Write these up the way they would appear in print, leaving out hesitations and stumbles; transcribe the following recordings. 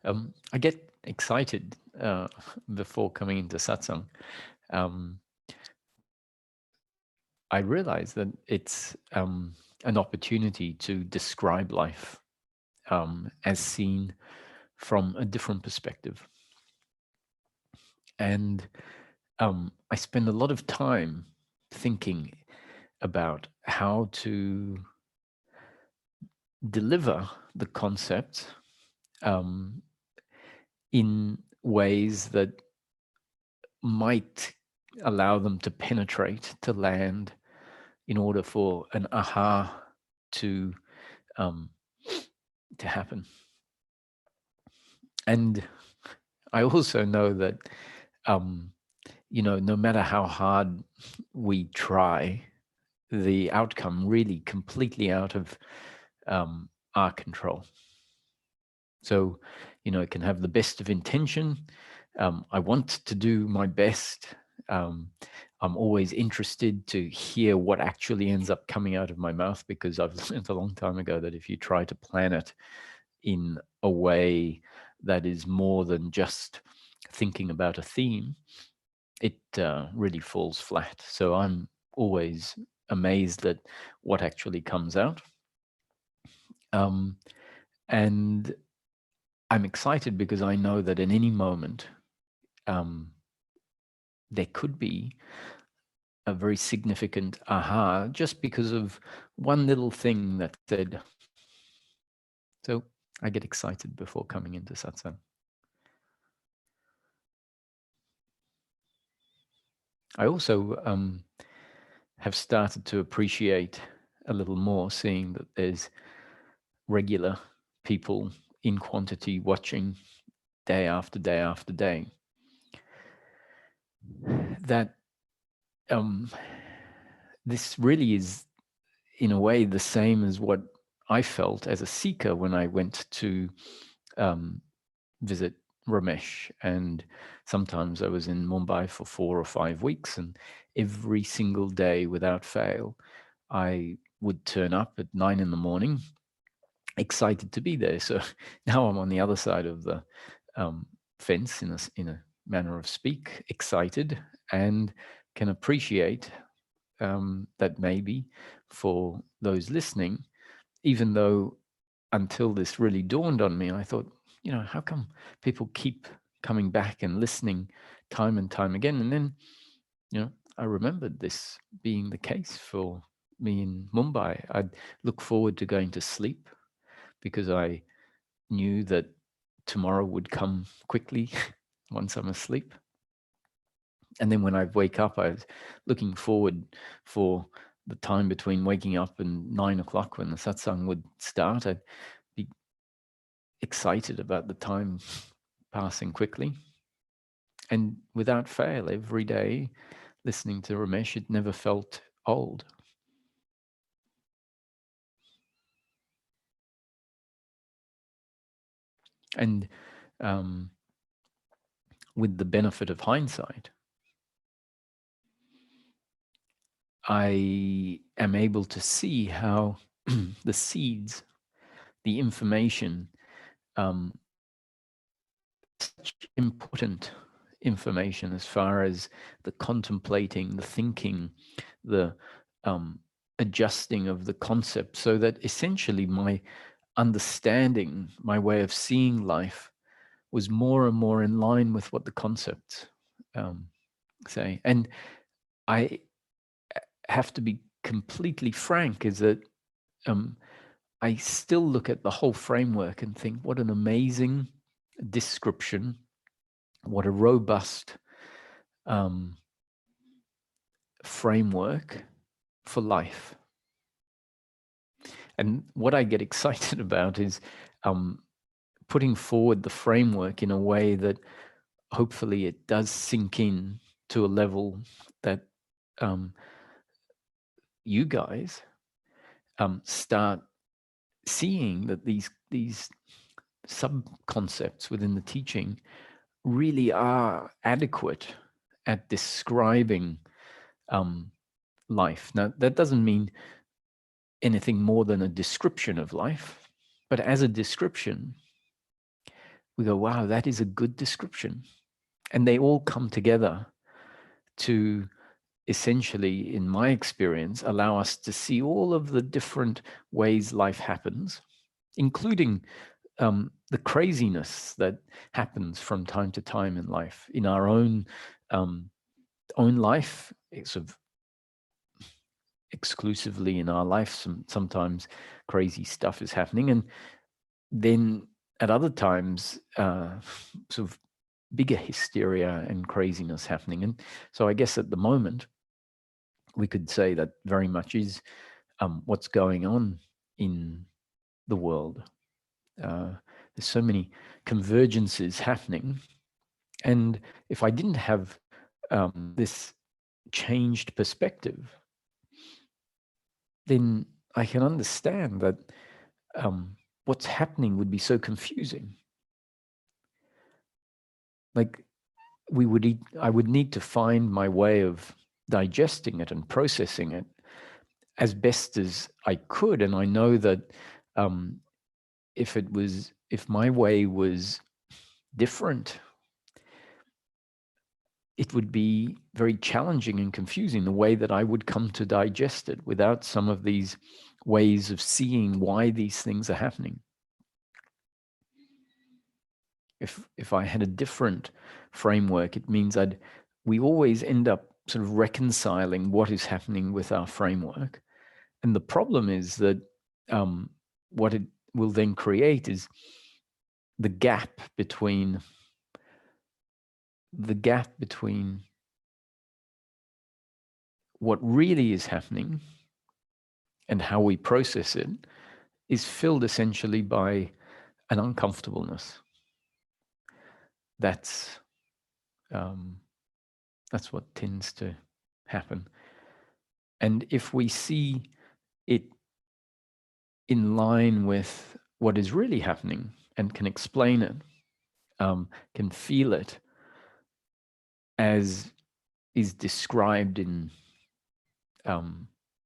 I get excited before coming into satsang. I realize that it's an opportunity to describe life as seen from a different perspective. And I spend a lot of time thinking about how to deliver the concept in ways that might allow them to penetrate, to land, in order for an aha to happen. And I also know that no matter how hard we try, the outcome really completely out of our control. So, it can have the best of intention. I want to do my best. I'm always interested to hear what actually ends up coming out of my mouth, because I've learned a long time ago that if you try to plan it in a way that is more than just thinking about a theme, it really falls flat. So I'm always amazed at what actually comes out. And I'm excited because I know that at any moment there could be a very significant aha just because of one little thing that said. So I get excited before coming into satsang. I also have started to appreciate a little more, seeing that there's regular people in quantity watching day after day after day, that this really is in a way the same as what I felt as a seeker when I went to visit Ramesh. And sometimes I was in Mumbai for 4 or 5 weeks, and every single day without fail, I would turn up at 9 in the morning, excited to be there. So now I'm on the other side of the fence, in a manner of speak, excited, and can appreciate that maybe for those listening, even though until this really dawned on me, I thought, how come people keep coming back and listening time and time again? And then, I remembered this being the case for me in Mumbai. I'd look forward to going to sleep because I knew that tomorrow would come quickly once I'm asleep. And then when I wake up, I was looking forward for the time between waking up and 9 o'clock when the satsang would start. I'd be excited about the time passing quickly. And without fail, every day listening to Ramesh, it never felt old. And with the benefit of hindsight, I am able to see how the seeds, the information, such important information as far as the contemplating, the thinking, the adjusting of the concept, so that essentially my understanding, my way of seeing life was more and more in line with what the concepts say. And I have to be completely frank, is that I still look at the whole framework and think, what an amazing description, what a robust framework for life. And what I get excited about is putting forward the framework in a way that hopefully it does sink in to a level that you guys start seeing that these sub-concepts within the teaching really are adequate at describing life. Now, that doesn't mean anything more than a description of life, but as a description, we go, wow, that is a good description. And they all come together to essentially, in my experience, allow us to see all of the different ways life happens, including the craziness that happens from time to time in life, in our own life, sort of exclusively in our life. Sometimes crazy stuff is happening, and then at other times, sort of bigger hysteria and craziness happening. And so I guess at the moment, we could say that very much is what's going on in the world. There's so many convergences happening. And if I didn't have this changed perspective, then I can understand that what's happening would be so confusing. Like I would need to find my way of digesting it and processing it as best as I could. And I know that if my way was different, it would be very challenging and confusing the way that I would come to digest it without some of these ways of seeing why these things are happening. If I had a different framework, it means we always end up sort of reconciling what is happening with our framework. And the problem is that what it will then create is the gap between what really is happening and how we process it is filled essentially by an uncomfortableness. That's what tends to happen. And if we see it in line with what is really happening and can explain it, can feel it as is described in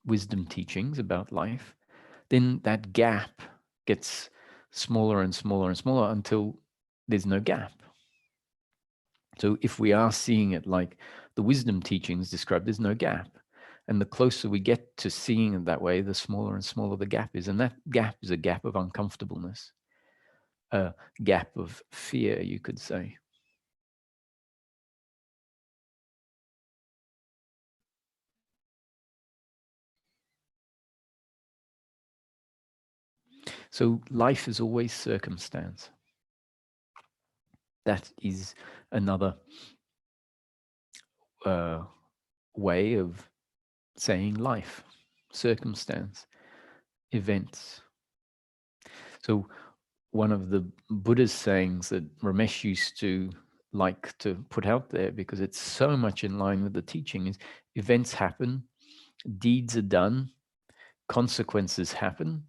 wisdom teachings about life, then that gap gets smaller and smaller and smaller until there's no gap. So if we are seeing it like the wisdom teachings describe, there's no gap. And the closer we get to seeing it that way, the smaller and smaller the gap is. And that gap is a gap of uncomfortableness, a gap of fear, you could say. So life is always circumstance. That is another way of saying life, circumstance, events. So one of the Buddha's sayings that Ramesh used to like to put out there, because it's so much in line with the teaching, is events happen, deeds are done, consequences happen,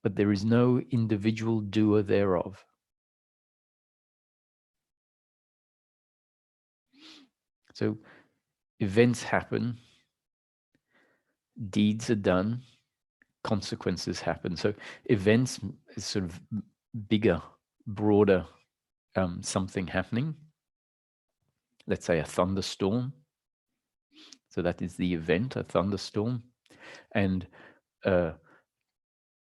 but there is no individual doer thereof. So events happen, deeds are done, consequences happen. So events is sort of bigger, broader something happening. Let's say a thunderstorm. So that is the event, a thunderstorm. And a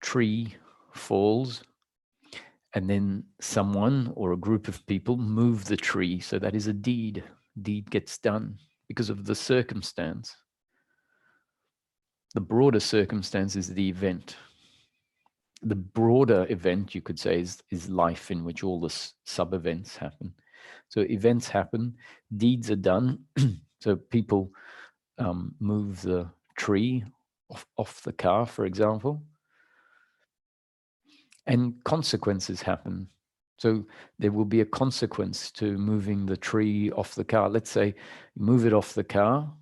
tree falls, and then someone or a group of people move the tree. So that is a deed. Deed gets done because of the circumstance. The broader circumstance is the event. The broader event, you could say, is life, in which all the sub-events happen. So events happen, deeds are done. So people move the tree off the car, for example, and consequences happen. So there will be a consequence to moving the tree off the car. Let's say you move it off the car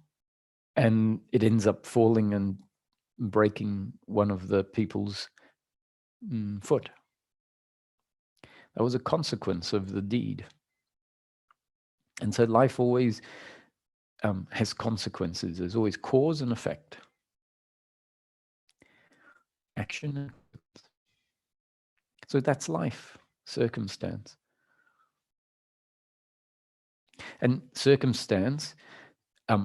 and it ends up falling and breaking one of the people's foot. That was a consequence of the deed. And so life always has consequences. There's always cause and effect. Action. So that's life, circumstance. And circumstance,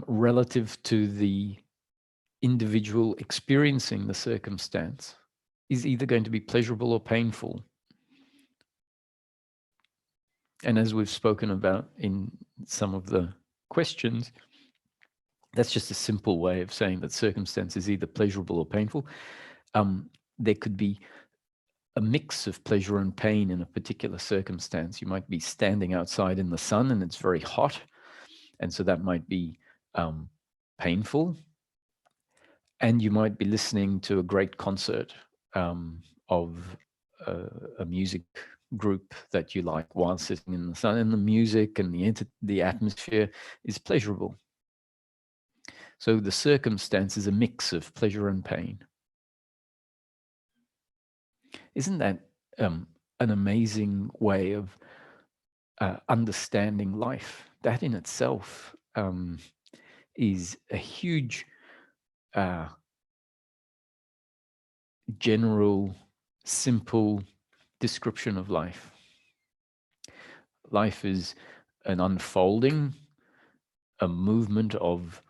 relative to the individual experiencing the circumstance, is either going to be pleasurable or painful. And as we've spoken about in some of the questions, that's just a simple way of saying that circumstance is either pleasurable or painful. There could be a mix of pleasure and pain in a particular circumstance. You might be standing outside in the sun and it's very hot, and so that might be painful. And you might be listening to a great concert of a music group that you like while sitting in the sun, and the music and the atmosphere is pleasurable. So the circumstance is a mix of pleasure and pain. Isn't that an amazing way of understanding life? That in itself is a huge general, simple description of life. Life is an unfolding, a movement of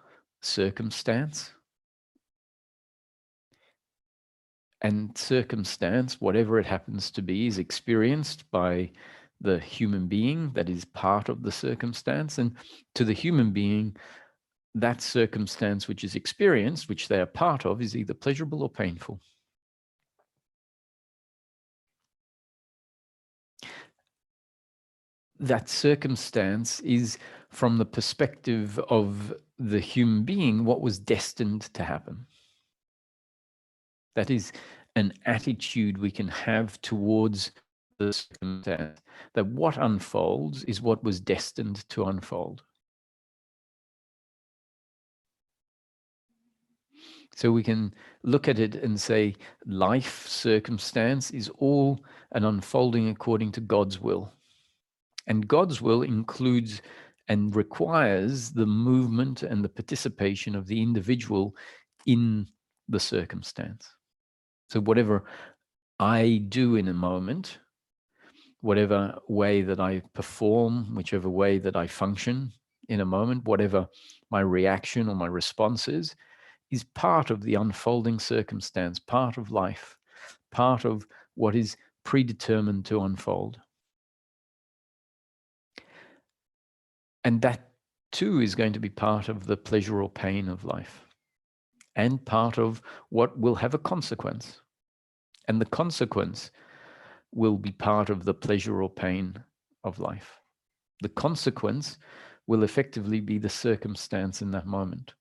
circumstance. And circumstance, whatever it happens to be, is experienced by the human being that is part of the circumstance. And to the human being, that circumstance which is experienced, which they are part of, is either pleasurable or painful. That circumstance is, from the perspective of the human being, what was destined to happen. That is an attitude we can have towards the circumstance, that what unfolds is what was destined to unfold. So we can look at it and say, life circumstance is all an unfolding according to God's will. And God's will includes and requires the movement and the participation of the individual in the circumstance. So whatever I do in a moment, whatever way that I perform, whichever way that I function in a moment, whatever my reaction or my response is part of the unfolding circumstance, part of life, part of what is predetermined to unfold. And that too is going to be part of the pleasure or pain of life, and part of what will have a consequence. And the consequence will be part of the pleasure or pain of life. The consequence will effectively be the circumstance in that moment.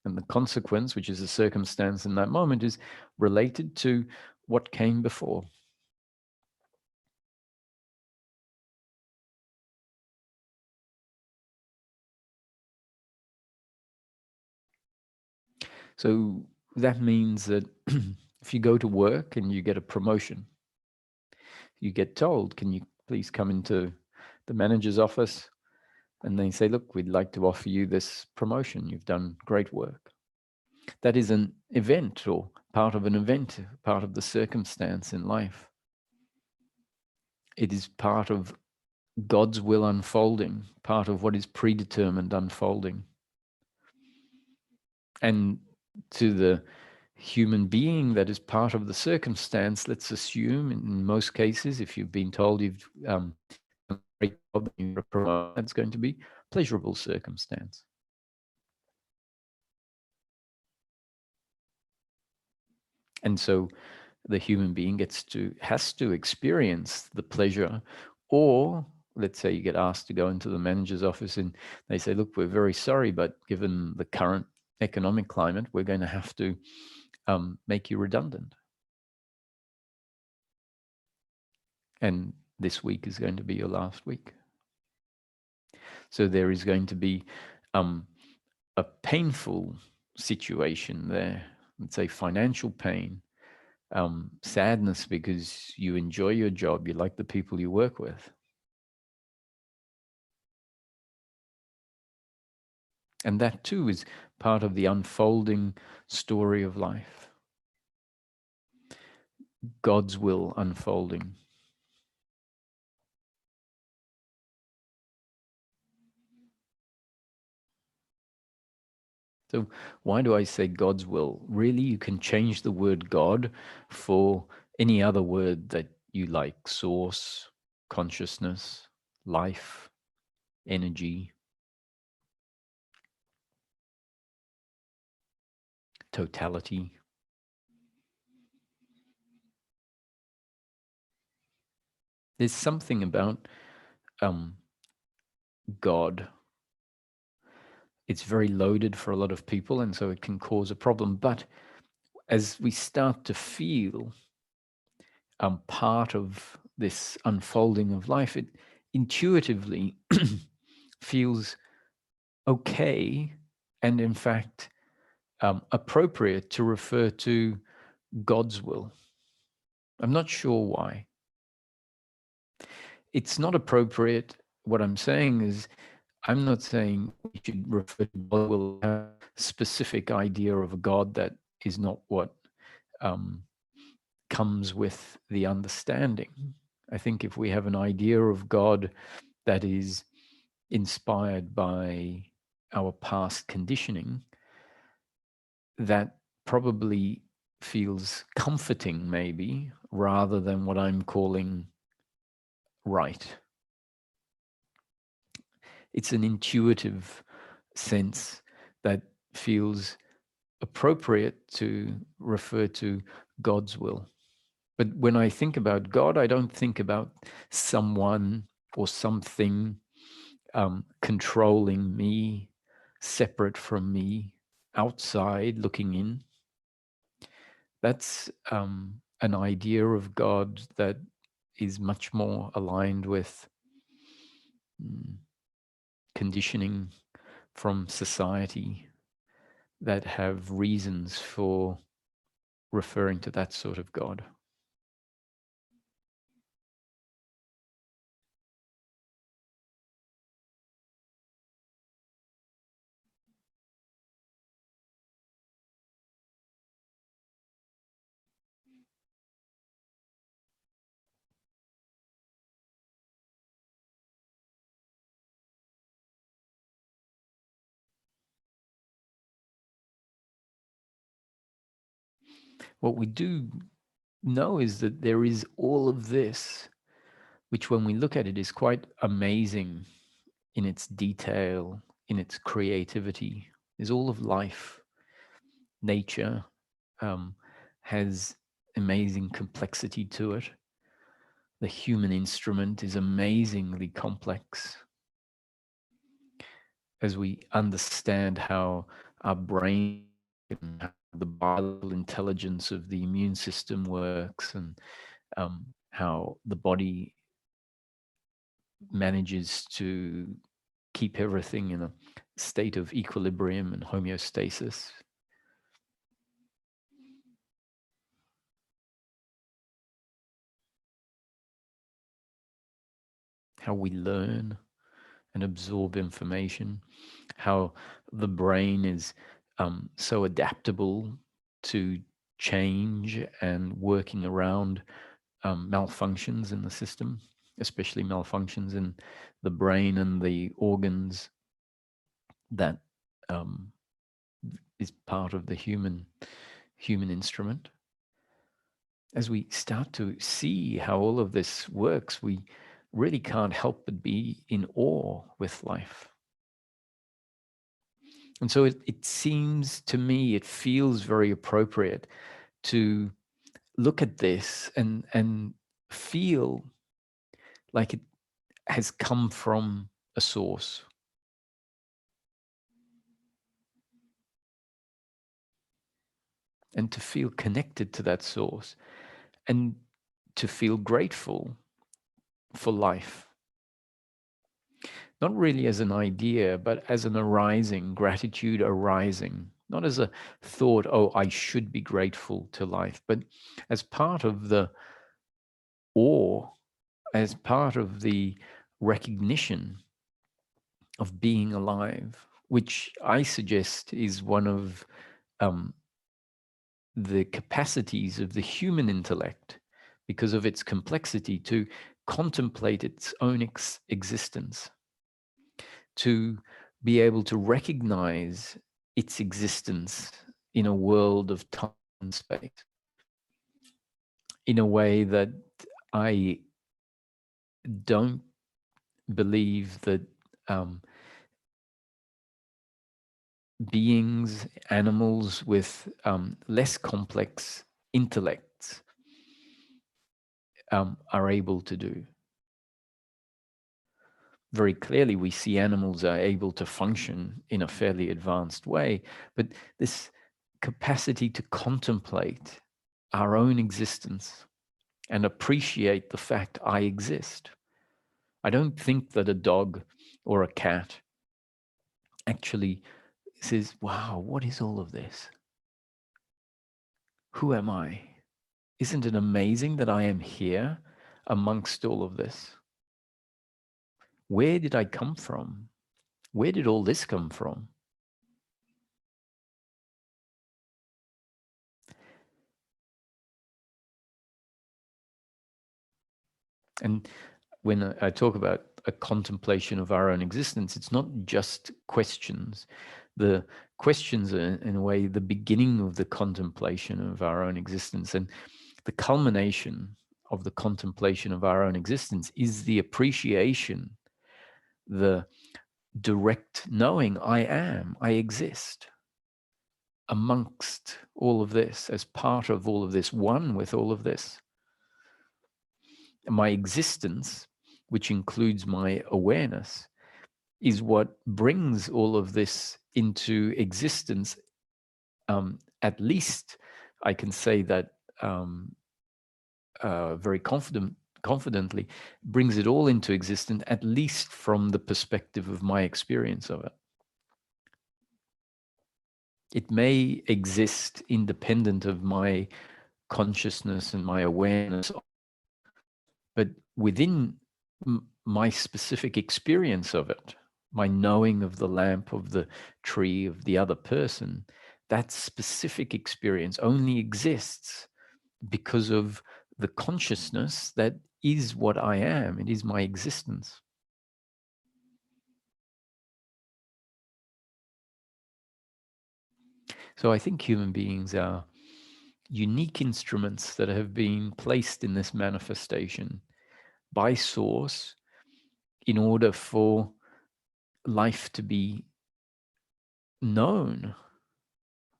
And the consequence, which is a circumstance in that moment, is related to what came before. So that means that if you go to work and you get a promotion, you get told, can you please come into the manager's office? And they say, look, we'd like to offer you this promotion. You've done great work. That is an event, or part of an event, part of the circumstance in life. It is part of God's will unfolding, part of what is predetermined unfolding. And to the human being that is part of the circumstance, let's assume in most cases, if you've been told you've done a great job, that's going to be pleasurable circumstance. And so the human being has to experience the pleasure. Or let's say you get asked to go into the manager's office and they say, look, we're very sorry, but given the current economic climate, we're going to have to make you redundant. And this week is going to be your last week. So there is going to be a painful situation there, let's say financial pain, sadness because you enjoy your job, you like the people you work with. And that too is part of the unfolding story of life. God's will unfolding. So why do I say God's will? Really, you can change the word God for any other word that you like: source, consciousness, life, energy, totality. There's something about God. It's very loaded for a lot of people, and so it can cause a problem. But as we start to feel part of this unfolding of life, it intuitively feels okay, and in fact appropriate to refer to God's will. I'm not sure why. It's not appropriate. What I'm saying is, I'm not saying we should refer to God will have a specific idea of a God. That is not what comes with the understanding. I think if we have an idea of God that is inspired by our past conditioning, that probably feels comforting, maybe, rather than what I'm calling right. It's an intuitive sense that feels appropriate to refer to God's will. But when I think about God, I don't think about someone or something controlling me, separate from me, outside looking in. That's an idea of God that is much more aligned with conditioning from society that have reasons for referring to that sort of God. What we do know is that there is all of this, which when we look at it is quite amazing in its detail, in its creativity. Is all of life. Nature has amazing complexity to it. The human instrument is amazingly complex. As we understand how our brain and how the biological intelligence of the immune system works, and how the body manages to keep everything in a state of equilibrium and homeostasis. How we learn and absorb information, how the brain is so adaptable to change and working around malfunctions in the system, especially malfunctions in the brain and the organs that is part of the human instrument. As we start to see how all of this works, we really can't help but be in awe with life. And so it seems to me, it feels very appropriate to look at this and feel like it has come from a source. And to feel connected to that source, and to feel grateful for life. Not really as an idea, but as an arising, gratitude arising, not as a thought, oh, I should be grateful to life, but as part of the awe, as part of the recognition of being alive, which I suggest is one of the capacities of the human intellect, because of its complexity, to contemplate its own existence, to be able to recognize its existence in a world of time and space in a way that I don't believe that beings, animals with less complex intellects are able to do. Very clearly, we see animals are able to function in a fairly advanced way, but this capacity to contemplate our own existence and appreciate the fact I exist. I don't think that a dog or a cat actually says, wow, what is all of this? Who am I? Isn't it amazing that I am here amongst all of this? Where did I come from? Where did all this come from? And when I talk about a contemplation of our own existence, it's not just questions. The questions are, in a way, the beginning of the contemplation of our own existence. And the culmination of the contemplation of our own existence is the appreciation, the direct knowing I exist amongst all of this, as part of all of this, one with all of this. My existence, which includes my awareness, is what brings all of this into existence. At least I can say that very confidently, brings it all into existence, at least from the perspective of my experience of it. It may exist independent of my consciousness and my awareness, but within my specific experience of it, my knowing of the lamp, of the tree, of the other person, that specific experience only exists because of the consciousness that is what I am. It is my existence. So I think human beings are unique instruments that have been placed in this manifestation by Source in order for life to be known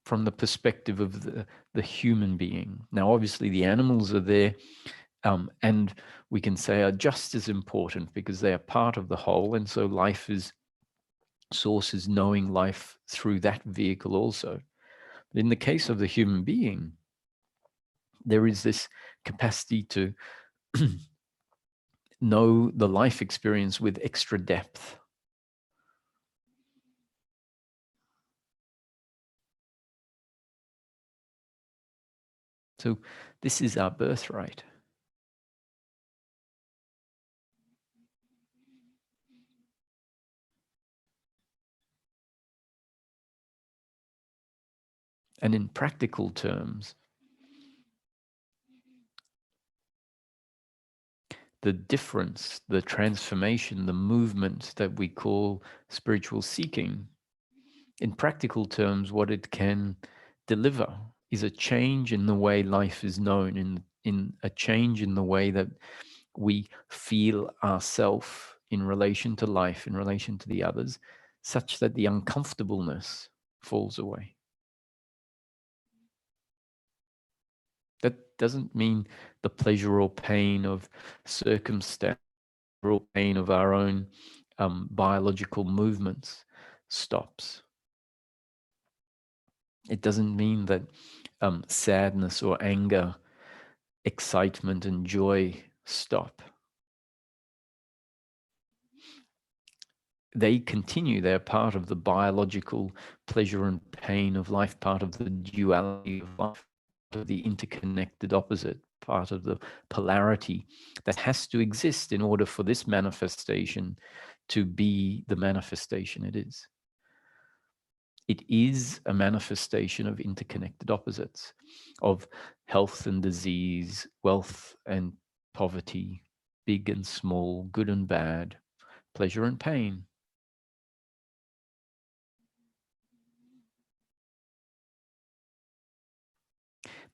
from the perspective of the human being. Now, obviously, the animals are there, and we can say are just as important because they are part of the whole. And so life is, Source is knowing life through that vehicle also. But in the case of the human being, there is this capacity to know the life experience with extra depth. So this is our birthright. And in practical terms, the difference, the transformation, the movement that we call spiritual seeking, in practical terms, what it can deliver is a change in the way life is known, in a change in the way that we feel ourself in relation to life, in relation to the others, such that the uncomfortableness falls away. That doesn't mean the pleasure or pain of circumstance or pain of our own biological movements stops. It doesn't mean that sadness or anger, excitement and joy stop. They continue. They're part of the biological pleasure and pain of life, part of the duality of life, part of the interconnected opposite, part of the polarity that has to exist in order for this manifestation to be the manifestation it is. It is a manifestation of interconnected opposites, of health and disease, wealth and poverty, big and small, good and bad, pleasure and pain.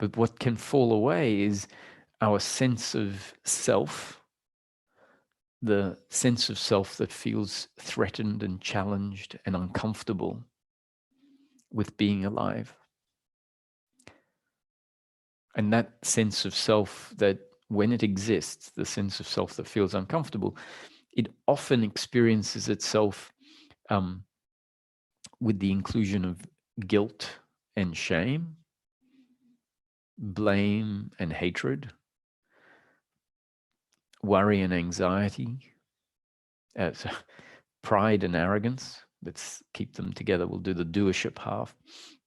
But what can fall away is our sense of self, the sense of self that feels threatened and challenged and uncomfortable with being alive. And that sense of self that, when it exists, the sense of self that feels uncomfortable, it often experiences itself with the inclusion of guilt and shame, blame and hatred, worry and anxiety, pride and arrogance. Let's keep them together. We'll do the doership half.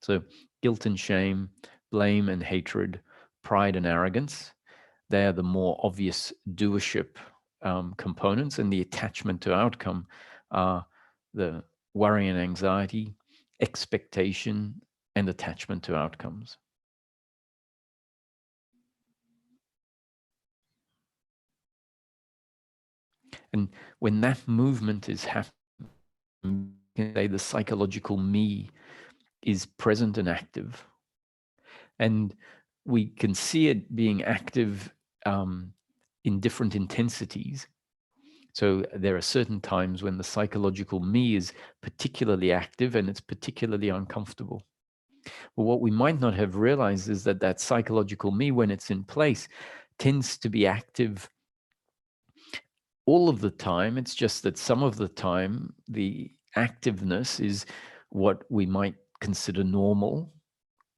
So guilt and shame, blame and hatred, pride and arrogance. They are the more obvious doership components, and the attachment to outcome are the worry and anxiety, expectation, and attachment to outcomes. And when that movement is happening, the psychological me is present and active. And we can see it being active in different intensities. So there are certain times when the psychological me is particularly active and it's particularly uncomfortable. But what we might not have realized is that that psychological me, when it's in place, tends to be active all of the time. It's just that some of the time, the activeness is what we might consider normal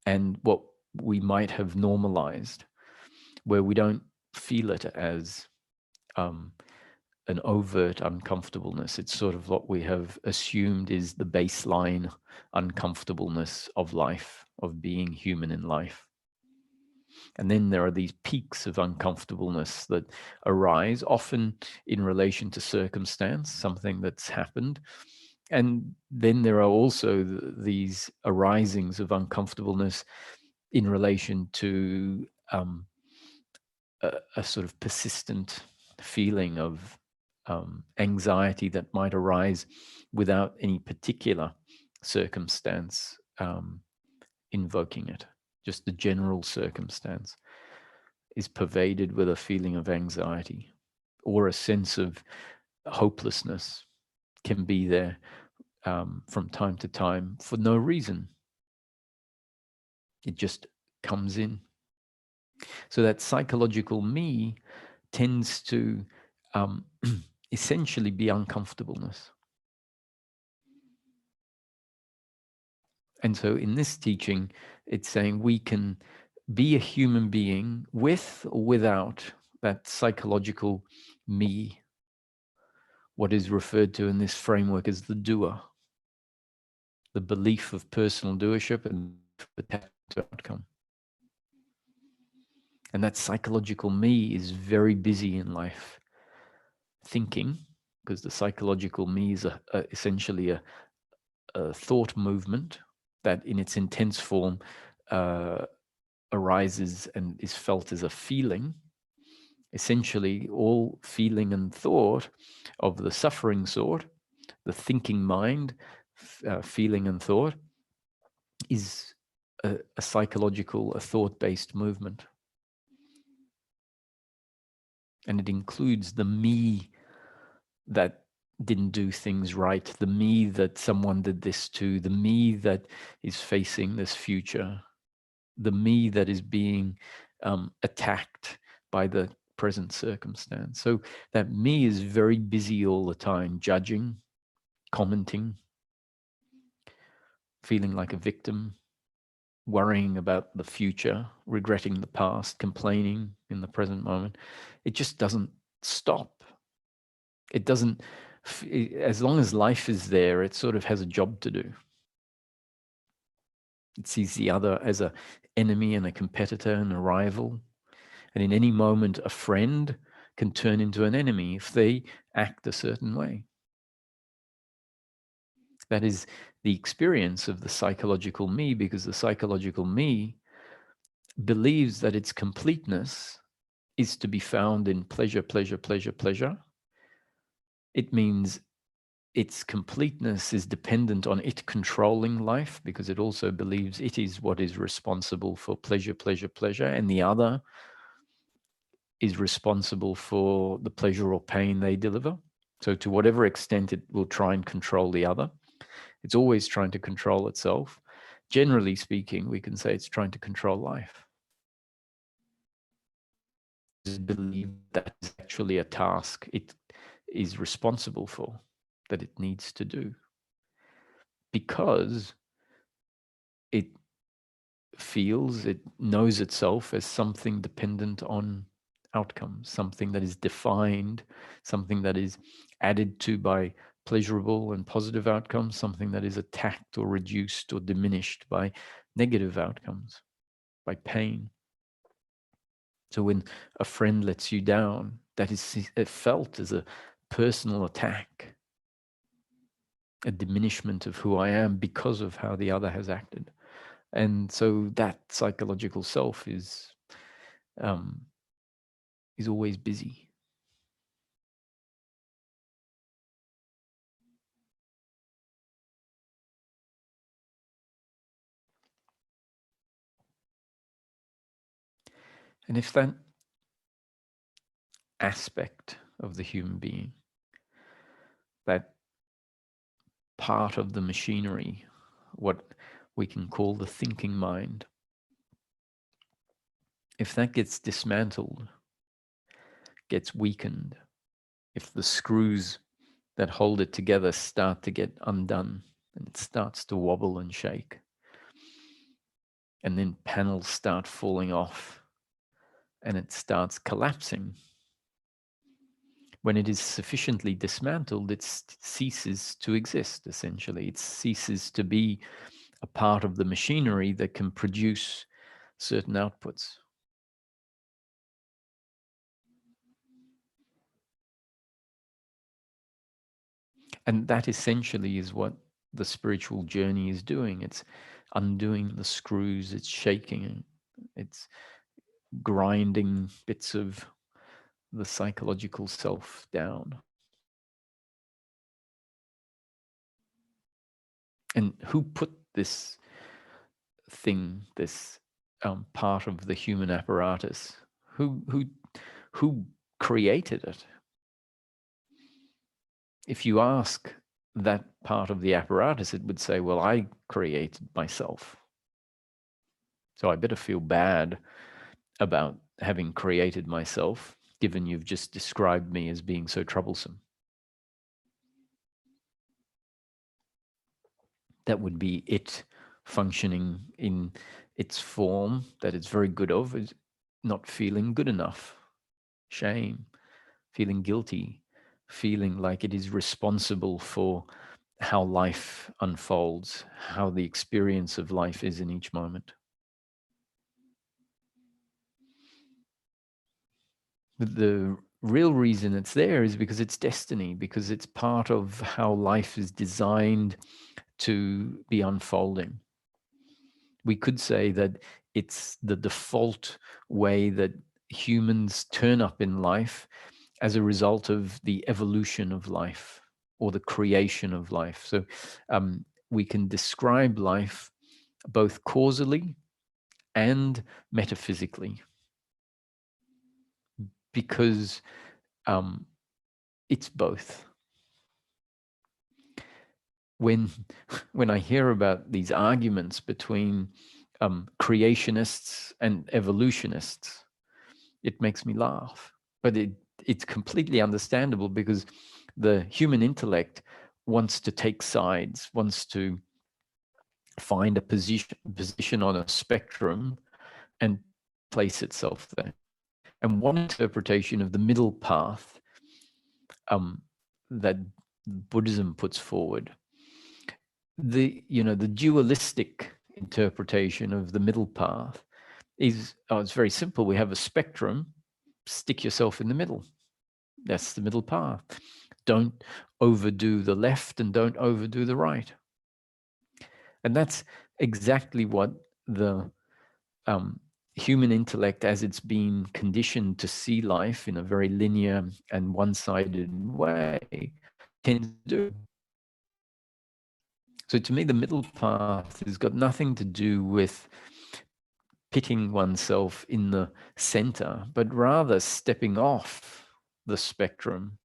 and what we might have normalized, where we don't feel it as an overt uncomfortableness. It's sort of what we have assumed is the baseline uncomfortableness of life, of being human in life. And then there are these peaks of uncomfortableness that arise, often in relation to circumstance, something that's happened. And then there are also these arisings of uncomfortableness in relation to a sort of persistent feeling of anxiety that might arise without any particular circumstance invoking it. Just the general circumstance is pervaded with a feeling of anxiety, or a sense of hopelessness can be there from time to time for no reason. It just comes in. So that psychological me tends to essentially be uncomfortableness. And so in this teaching, it's saying we can be a human being with or without that psychological me, what is referred to in this framework as the doer, the belief of personal doership and attachment to outcome. And that psychological me is very busy in life, thinking, because the psychological me is essentially a thought movement that in its intense form arises and is felt as a feeling. Essentially, all feeling and thought of the suffering sort, the thinking mind, feeling and thought, is a psychological, a thought-based movement. And it includes the me that didn't do things right, the me that someone did this to, the me that is facing this future, the me that is being attacked by the present circumstance. So that me is very busy all the time, judging, commenting, feeling like a victim, worrying about the future, regretting the past, complaining in the present moment. It just doesn't stop. It doesn't, as long as life is there, it sort of has a job to do. It sees the other as an enemy and a competitor and a rival. And in any moment, a friend can turn into an enemy if they act a certain way. That is the experience of the psychological me, because the psychological me believes that its completeness is to be found in pleasure, pleasure, pleasure, pleasure. It means its completeness is dependent on it controlling life, because it also believes it is what is responsible for pleasure, pleasure, pleasure, and the other is responsible for the pleasure or pain they deliver. So to whatever extent it will try and control the other, it's always trying to control itself. Generally speaking, we can say it's trying to control life. Believe that is actually a task it is responsible for, that it needs to do, because it feels, it knows itself as something dependent on outcomes, something that is defined, something that is added to by pleasurable and positive outcomes, something that is attacked or reduced or diminished by negative outcomes, by pain. So when a friend lets you down, that is felt as a personal attack, a diminishment of who I am because of how the other has acted. And so that psychological self is always busy. And if that aspect of the human being, that part of the machinery, what we can call the thinking mind, if that gets dismantled, gets weakened, if the screws that hold it together start to get undone and it starts to wobble and shake, and then panels start falling off and it starts collapsing, when it is sufficiently dismantled, it ceases to exist, essentially. It ceases to be a part of the machinery that can produce certain outputs. And that essentially is what the spiritual journey is doing. It's undoing the screws, it's shaking, it's grinding bits of the psychological self down. And who put this thing, this part of the human apparatus? Who created it? If you ask that part of the apparatus, it would say, well, I created myself. So I better feel bad about having created myself, given you've just described me as being so troublesome. That would be it functioning in its form that it's very good of, is not feeling good enough, shame, feeling guilty, feeling like it is responsible for how life unfolds, how the experience of life is in each moment. The real reason it's there is because it's destiny, because it's part of how life is designed to be unfolding. We could say that it's the default way that humans turn up in life as a result of the evolution of life or the creation of life. So we can describe life both causally and metaphysically, because it's both. When I hear about these arguments between creationists and evolutionists, it makes me laugh. But it's completely understandable, because the human intellect wants to take sides, wants to find a position on a spectrum and place itself there. And one interpretation of the middle path that Buddhism puts forward, the dualistic interpretation of the middle path is, it's very simple. We have a spectrum, stick yourself in the middle. That's the middle path. Don't overdo the left and don't overdo the right. And that's exactly what the human intellect, as it's been conditioned to see life in a very linear and one-sided way, tends to do. So to me, the middle path has got nothing to do with pitting oneself in the center, but rather stepping off the spectrum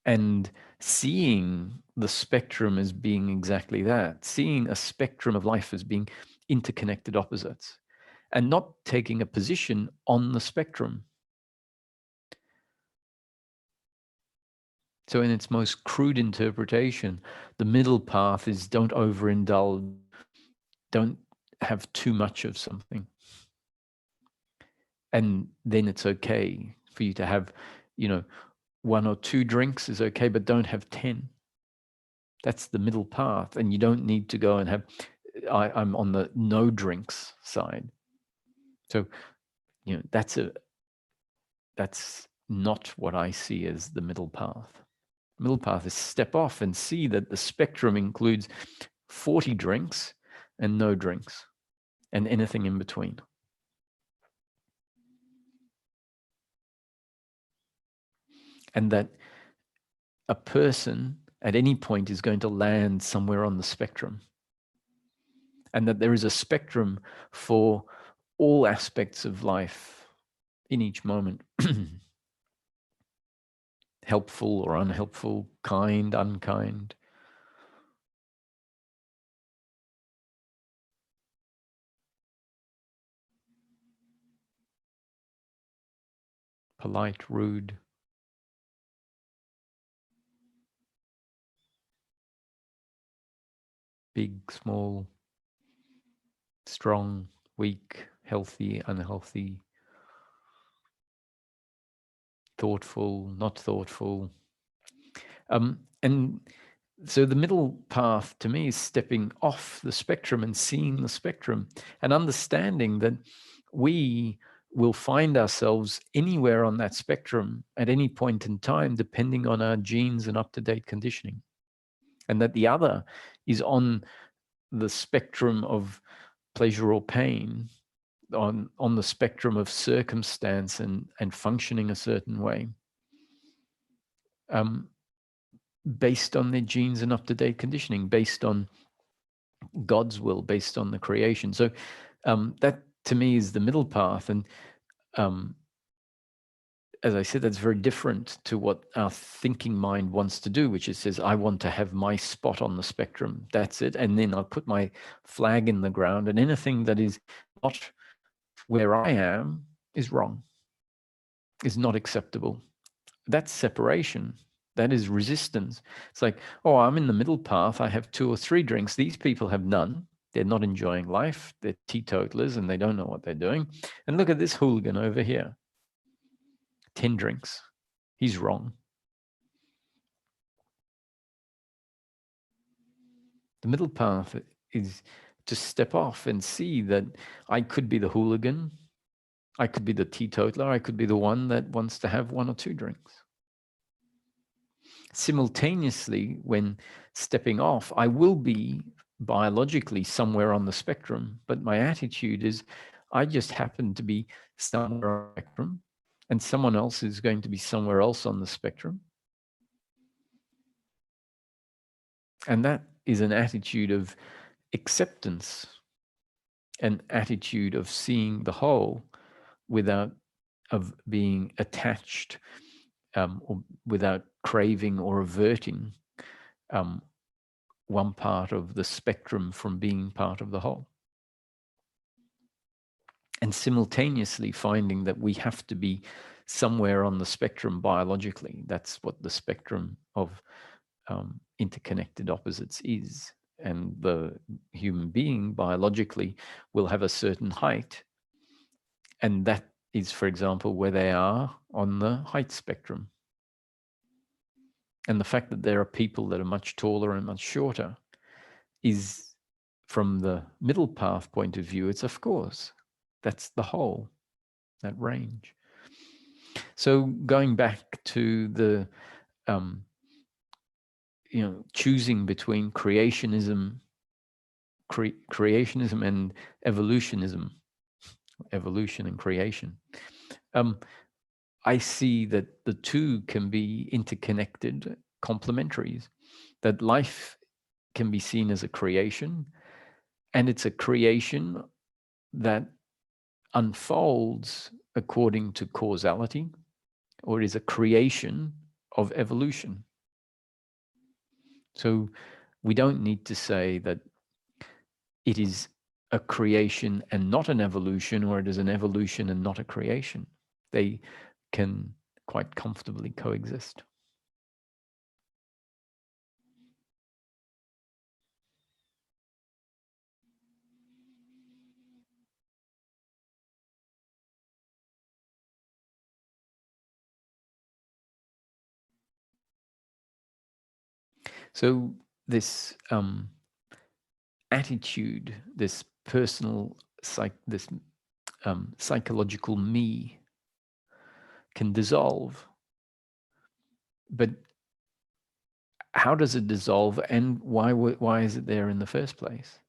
and seeing the spectrum as being exactly that, seeing a spectrum of life as being interconnected opposites, and not taking a position on the spectrum. So in its most crude interpretation, the middle path is don't overindulge, don't have too much of something. And then it's okay for you to have, 1 or 2 drinks is okay, but don't have 10. That's the middle path. And you don't need to go and have, I'm on the no drinks side. So, that's not what I see as the middle path. Middle path is step off and see that the spectrum includes 40 drinks and no drinks and anything in between. And that a person at any point is going to land somewhere on the spectrum. And that there is a spectrum for all aspects of life in each moment. Helpful or unhelpful, kind, unkind. Polite, rude. Big, small, strong, weak, healthy, unhealthy, thoughtful, not thoughtful. And so the middle path to me is stepping off the spectrum and seeing the spectrum and understanding that we will find ourselves anywhere on that spectrum at any point in time, depending on our genes and up-to-date conditioning. And that the other is on the spectrum of pleasure or pain, on the spectrum of circumstance and functioning a certain way, based on their genes and up-to-date conditioning, based on God's will, based on the creation. So that to me is the middle path. And as I said, that's very different to what our thinking mind wants to do, which is says, I want to have my spot on the spectrum. That's it. And then I'll put my flag in the ground, and anything that is not where I am is wrong, is not acceptable. That's separation. That is resistance. It's like, oh, I'm in the middle path. I have 2 or 3 drinks. These people have none. They're not enjoying life. They're teetotalers and they don't know what they're doing. And look at this hooligan over here. 10 drinks. He's wrong. The middle path is to step off and see that I could be the hooligan. I could be the teetotaler. I could be the one that wants to have 1 or 2 drinks. Simultaneously, when stepping off, I will be biologically somewhere on the spectrum, but my attitude is I just happen to be somewhere on the spectrum, and someone else is going to be somewhere else on the spectrum. And that is an attitude of acceptance, an attitude of seeing the whole without of being attached or without craving or averting one part of the spectrum from being part of the whole. And simultaneously finding that we have to be somewhere on the spectrum biologically. That's what the spectrum of interconnected opposites is. And the human being biologically will have a certain height. And that is, for example, where they are on the height spectrum. And the fact that there are people that are much taller and much shorter is, from the middle path point of view, it's of course, that's the whole, that range. So going back to the, choosing between creationism and evolutionism, evolution and creation. I see that the two can be interconnected, complementaries, that life can be seen as a creation, and it's a creation that unfolds according to causality, or is a creation of evolution. So we don't need to say that it is a creation and not an evolution, or it is an evolution and not a creation. They can quite comfortably coexist. So this attitude, this personal, psychological me can dissolve. But how does it dissolve, and why is it there in the first place?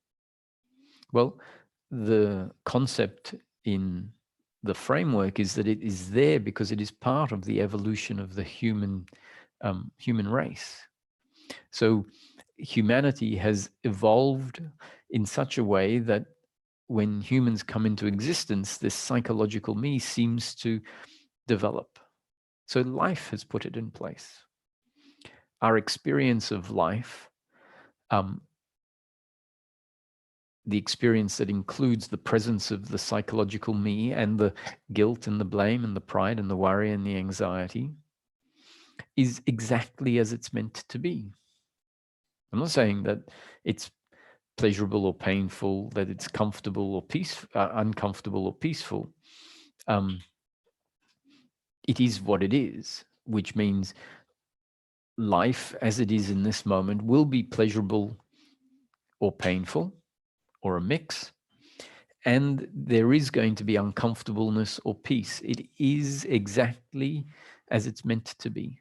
Well, the concept in the framework is that it is there because it is part of the evolution of the human race. So humanity has evolved in such a way that when humans come into existence, this psychological me seems to develop. So life has put it in place. Our experience of life, the experience that includes the presence of the psychological me and the guilt and the blame and the pride and the worry and the anxiety, is exactly as it's meant to be. I'm not saying that it's pleasurable or painful, that it's comfortable or uncomfortable or peaceful. It is what it is, which means life as it is in this moment will be pleasurable or painful or a mix. And there is going to be uncomfortableness or peace. It is exactly as it's meant to be,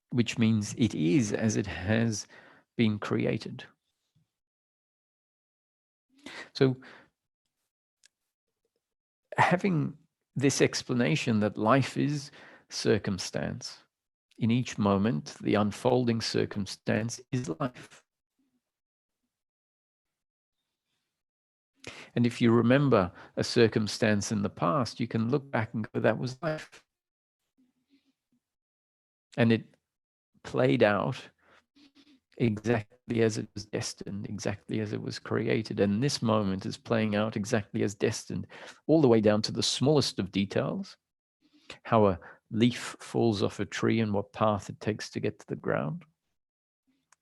which means it is as it has been created. So having this explanation that life is circumstance, in each moment, the unfolding circumstance is life. And if you remember a circumstance in the past, you can look back and go, that was life. And it played out exactly as it was destined, exactly as it was created. And this moment is playing out exactly as destined, all the way down to the smallest of details, how a leaf falls off a tree and what path it takes to get to the ground,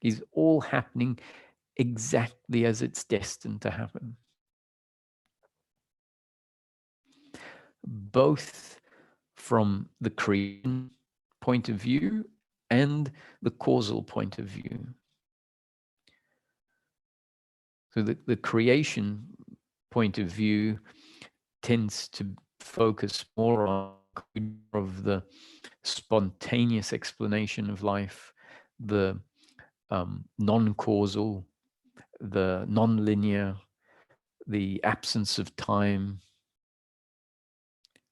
is all happening exactly as it's destined to happen. Both from the creation point of view and the causal point of view. So the creation point of view tends to focus more on of the spontaneous explanation of life, the non-causal, the non-linear, the absence of time.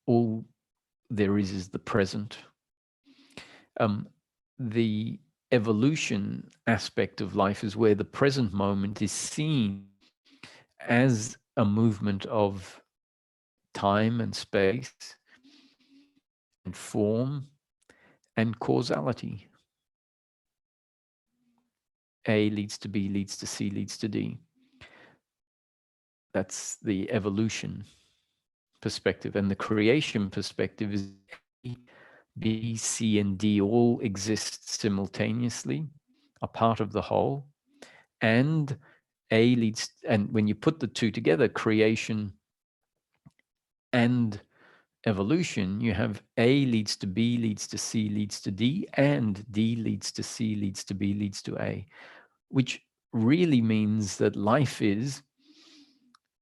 All there is the present. The evolution aspect of life is where the present moment is seen as a movement of time and space and form and causality. A leads to B, leads to C, leads to D. That's the evolution perspective. And the creation perspective is A, B, C, and D all exist simultaneously, are part of the whole. And A leads, and when you put the two together, creation and evolution, you have A leads to B, leads to C, leads to D, and D leads to C, leads to B, leads to A, which really means that life is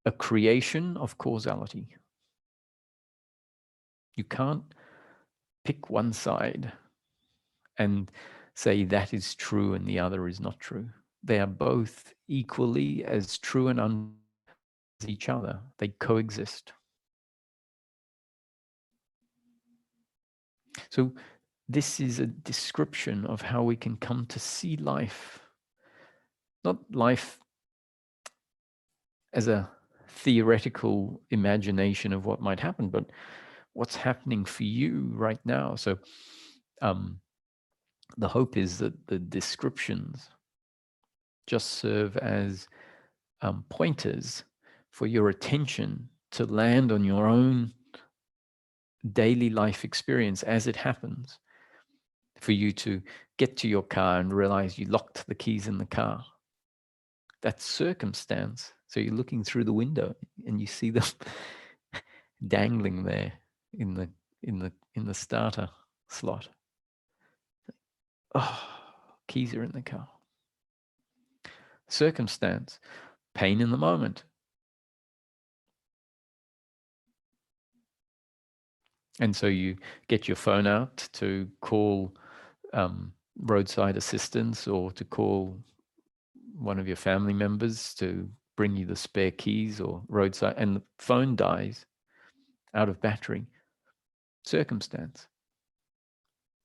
a creation of causality. You can't pick one side and say that is true and the other is not true. They are both equally as true and untrue as each other. They coexist. So this is a description of how we can come to see life, not life as a theoretical imagination of what might happen, but what's happening for you right now. So the hope is that the descriptions just serve as pointers for your attention to land on your own daily life experience as it happens, for you to get to your car and realize you locked the keys in the car. That's circumstance. So you're looking through the window and you see them dangling there in the starter slot. Oh, keys are in the car. Circumstance, pain in the moment. And so you get your phone out to call roadside assistance, or to call one of your family members to bring you the spare keys or roadside, and the phone dies out of battery. Circumstance.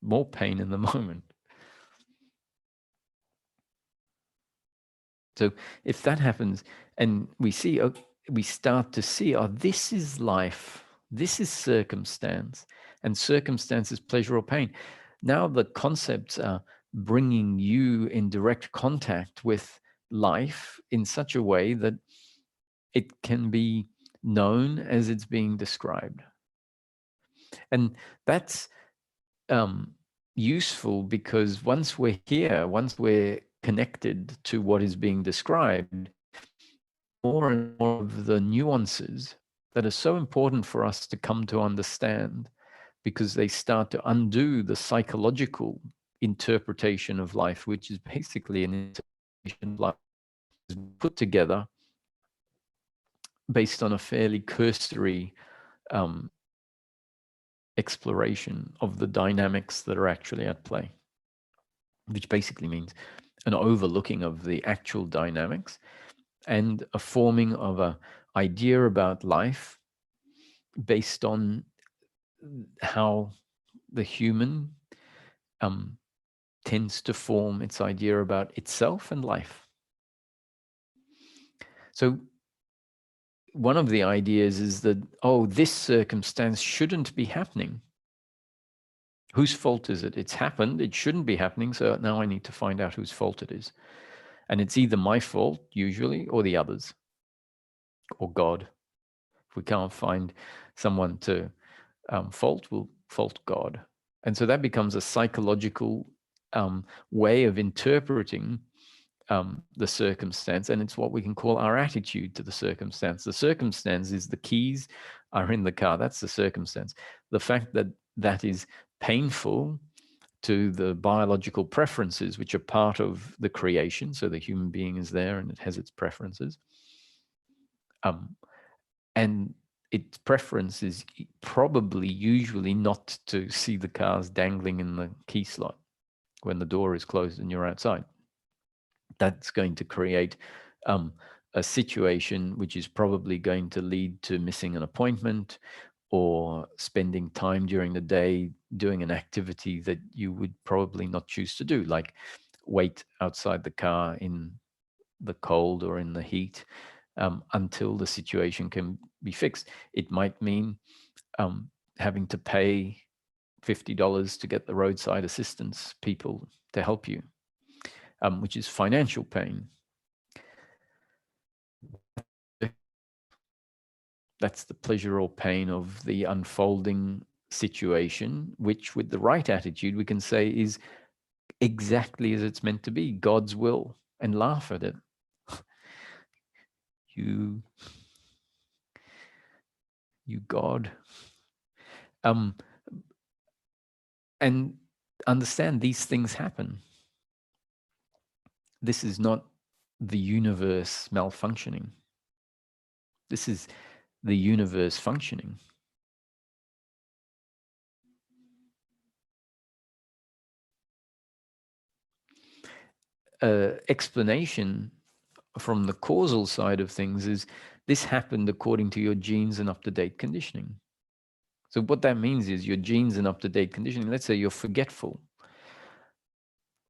More pain in the moment. So if that happens and we see, we start to see, this is life, this is circumstance, and circumstance is pleasure or pain. Now the concepts are bringing you in direct contact with life in such a way that it can be known as it's being described. And that's useful, because once we're here, once we're connected to what is being described, more and more of the nuances that are so important for us to come to understand, because they start to undo the psychological interpretation of life, which is basically an interpretation of life put together based on a fairly cursory exploration of the dynamics that are actually at play, which basically means an overlooking of the actual dynamics and a forming of an idea about life based on how the human tends to form its idea about itself and life. So one of the ideas is that, this circumstance shouldn't be happening. Whose fault is it? It's happened. It shouldn't be happening. So now I need to find out whose fault it is. And it's either my fault, usually, or the others, or God. If we can't find someone to fault, we'll fault God. And so that becomes a psychological way of interpreting the circumstance, and it's what we can call our attitude to the circumstance. The circumstance is the keys are in the car. That's the circumstance. The fact that that is painful to the biological preferences, which are part of the creation. So the human being is there and it has its preferences. And its preference is probably usually not to see the cars dangling in the key slot when the door is closed and you're outside. That's going to create a situation which is probably going to lead to missing an appointment, or spending time during the day doing an activity that you would probably not choose to do, like wait outside the car in the cold or in the heat until the situation can be fixed. It might mean having to pay $50 to get the roadside assistance people to help you, which is financial pain. That's the pleasure or pain of the unfolding situation, which with the right attitude, we can say is exactly as it's meant to be, God's will, and laugh at it. You God. And understand these things happen. This is not the universe malfunctioning. This is the universe functioning. Explanation from the causal side of things is this happened according to your genes and up-to-date conditioning. So what that means is your genes and up-to-date conditioning. Let's say you're forgetful.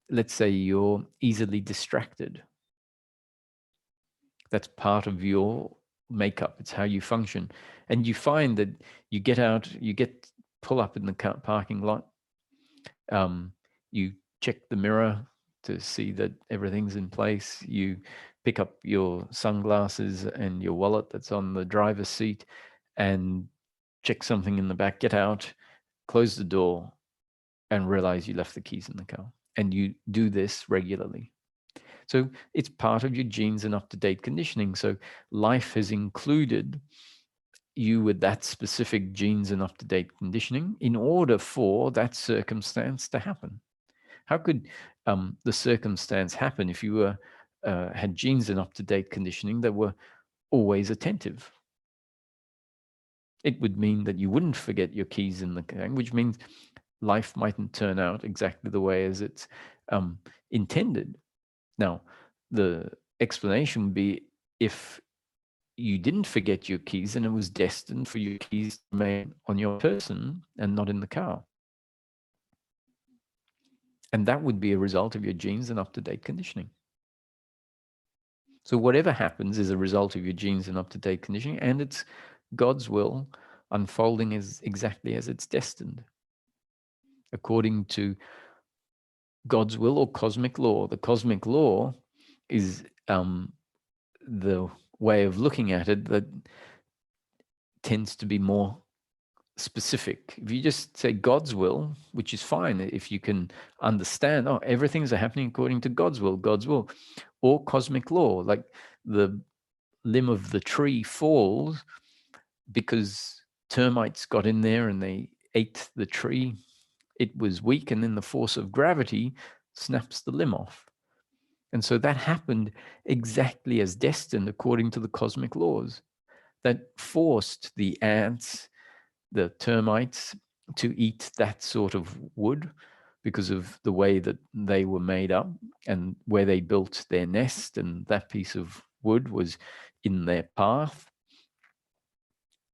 Let's say you're easily distracted. That's part of your makeup. It's how you function. And you find that you get out, pull up in the parking lot. You check the mirror to see that everything's in place. You pick up your sunglasses and your wallet that's on the driver's seat and check something in the back, get out, close the door, and realize you left the keys in the car. And you do this regularly. So it's part of your genes and up-to-date conditioning. So life has included you with that specific genes and up-to-date conditioning in order for that circumstance to happen. How could the circumstance happen if you were had genes and up-to-date conditioning that were always attentive? It would mean that you wouldn't forget your keys in the car, which means life mightn't turn out exactly the way as it's intended. Now, the explanation would be if you didn't forget your keys and it was destined for your keys to remain on your person and not in the car. And that would be a result of your genes and up-to-date conditioning. So whatever happens is a result of your genes and up-to-date conditioning, and it's God's will unfolding as exactly as it's destined, according to God's will or cosmic law. The cosmic law is the way of looking at it that tends to be more specific. If you just say God's will, which is fine, if you can understand, oh, everything's happening according to God's will, or cosmic law, like the limb of the tree falls because termites got in there and they ate the tree. It was weak, and then the force of gravity snaps the limb off. And so that happened exactly as destined according to the cosmic laws that forced the ants, the termites, to eat that sort of wood because of the way that they were made up and where they built their nest, and that piece of wood was in their path.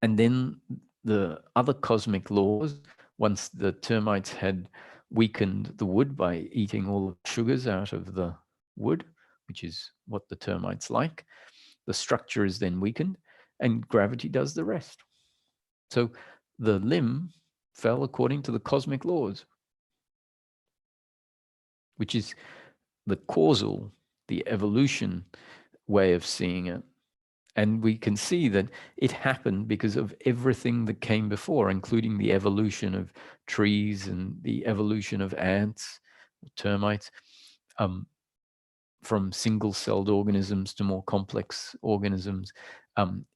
And then the other cosmic laws, once the termites had weakened the wood by eating all the sugars out of the wood, which is what the termites like, the structure is then weakened and gravity does the rest. So the limb fell according to the cosmic laws, which is the causal, the evolution way of seeing it. And we can see that it happened because of everything that came before, including the evolution of trees and the evolution of ants, termites, from single-celled organisms to more complex organisms.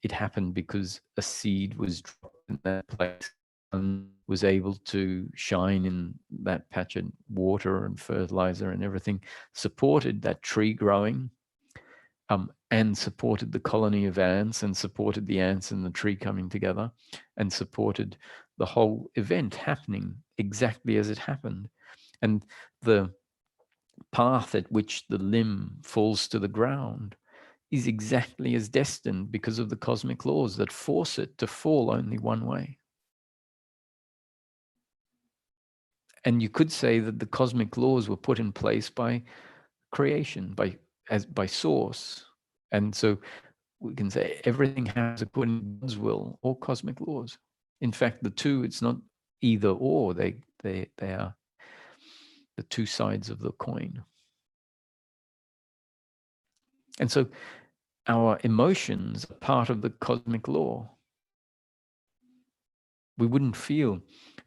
It happened because a seed was dropped in that place and was able to shine in that patch of water and fertilizer, and everything supported that tree growing. And supported the colony of ants, and supported the ants and the tree coming together, and supported the whole event happening exactly as it happened. And the path at which the limb falls to the ground is exactly as destined because of the cosmic laws that force it to fall only one way. And you could say that the cosmic laws were put in place by creation, by source. And so we can say everything happens according to God's will or cosmic laws. In fact, the two, it's not either or, they are the two sides of the coin. And so our emotions are part of the cosmic law. We wouldn't feel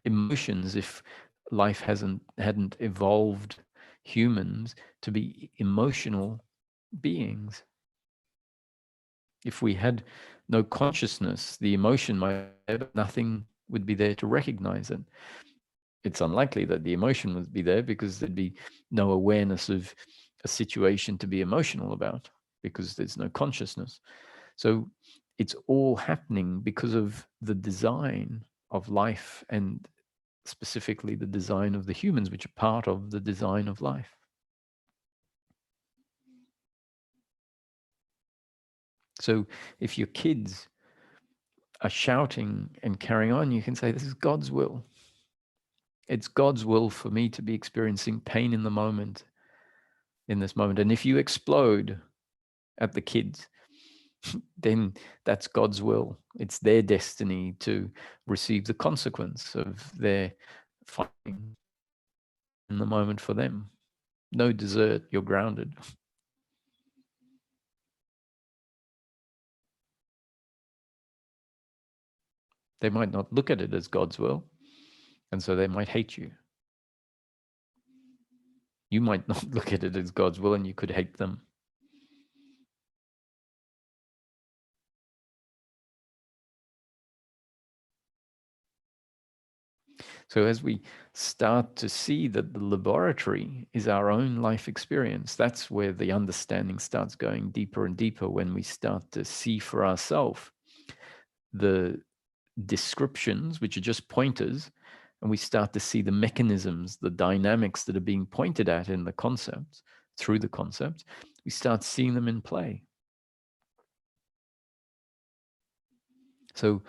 emotions if life hadn't evolved humans to be emotional beings. If we had no consciousness, the emotion might be there, but nothing would be there to recognize it. It's unlikely that the emotion would be there because there'd be no awareness of a situation to be emotional about because there's no consciousness. So it's all happening because of the design of life, and specifically the design of the humans, which are part of the design of life. So if your kids are shouting and carrying on, you can say, this is God's will. It's God's will for me to be experiencing pain in the moment, in this moment. And if you explode at the kids, then that's God's will. It's their destiny to receive the consequence of their fighting in the moment for them. No dessert, you're grounded. They might not look at it as God's will, and so they might hate you. You might not look at it as God's will, and you could hate them. So as we start to see that the laboratory is our own life experience, that's where the understanding starts going deeper and deeper, when we start to see for ourselves the descriptions, which are just pointers, and we start to see the mechanisms, the dynamics that are being pointed at in the concepts, through the concepts, we start seeing them in play. So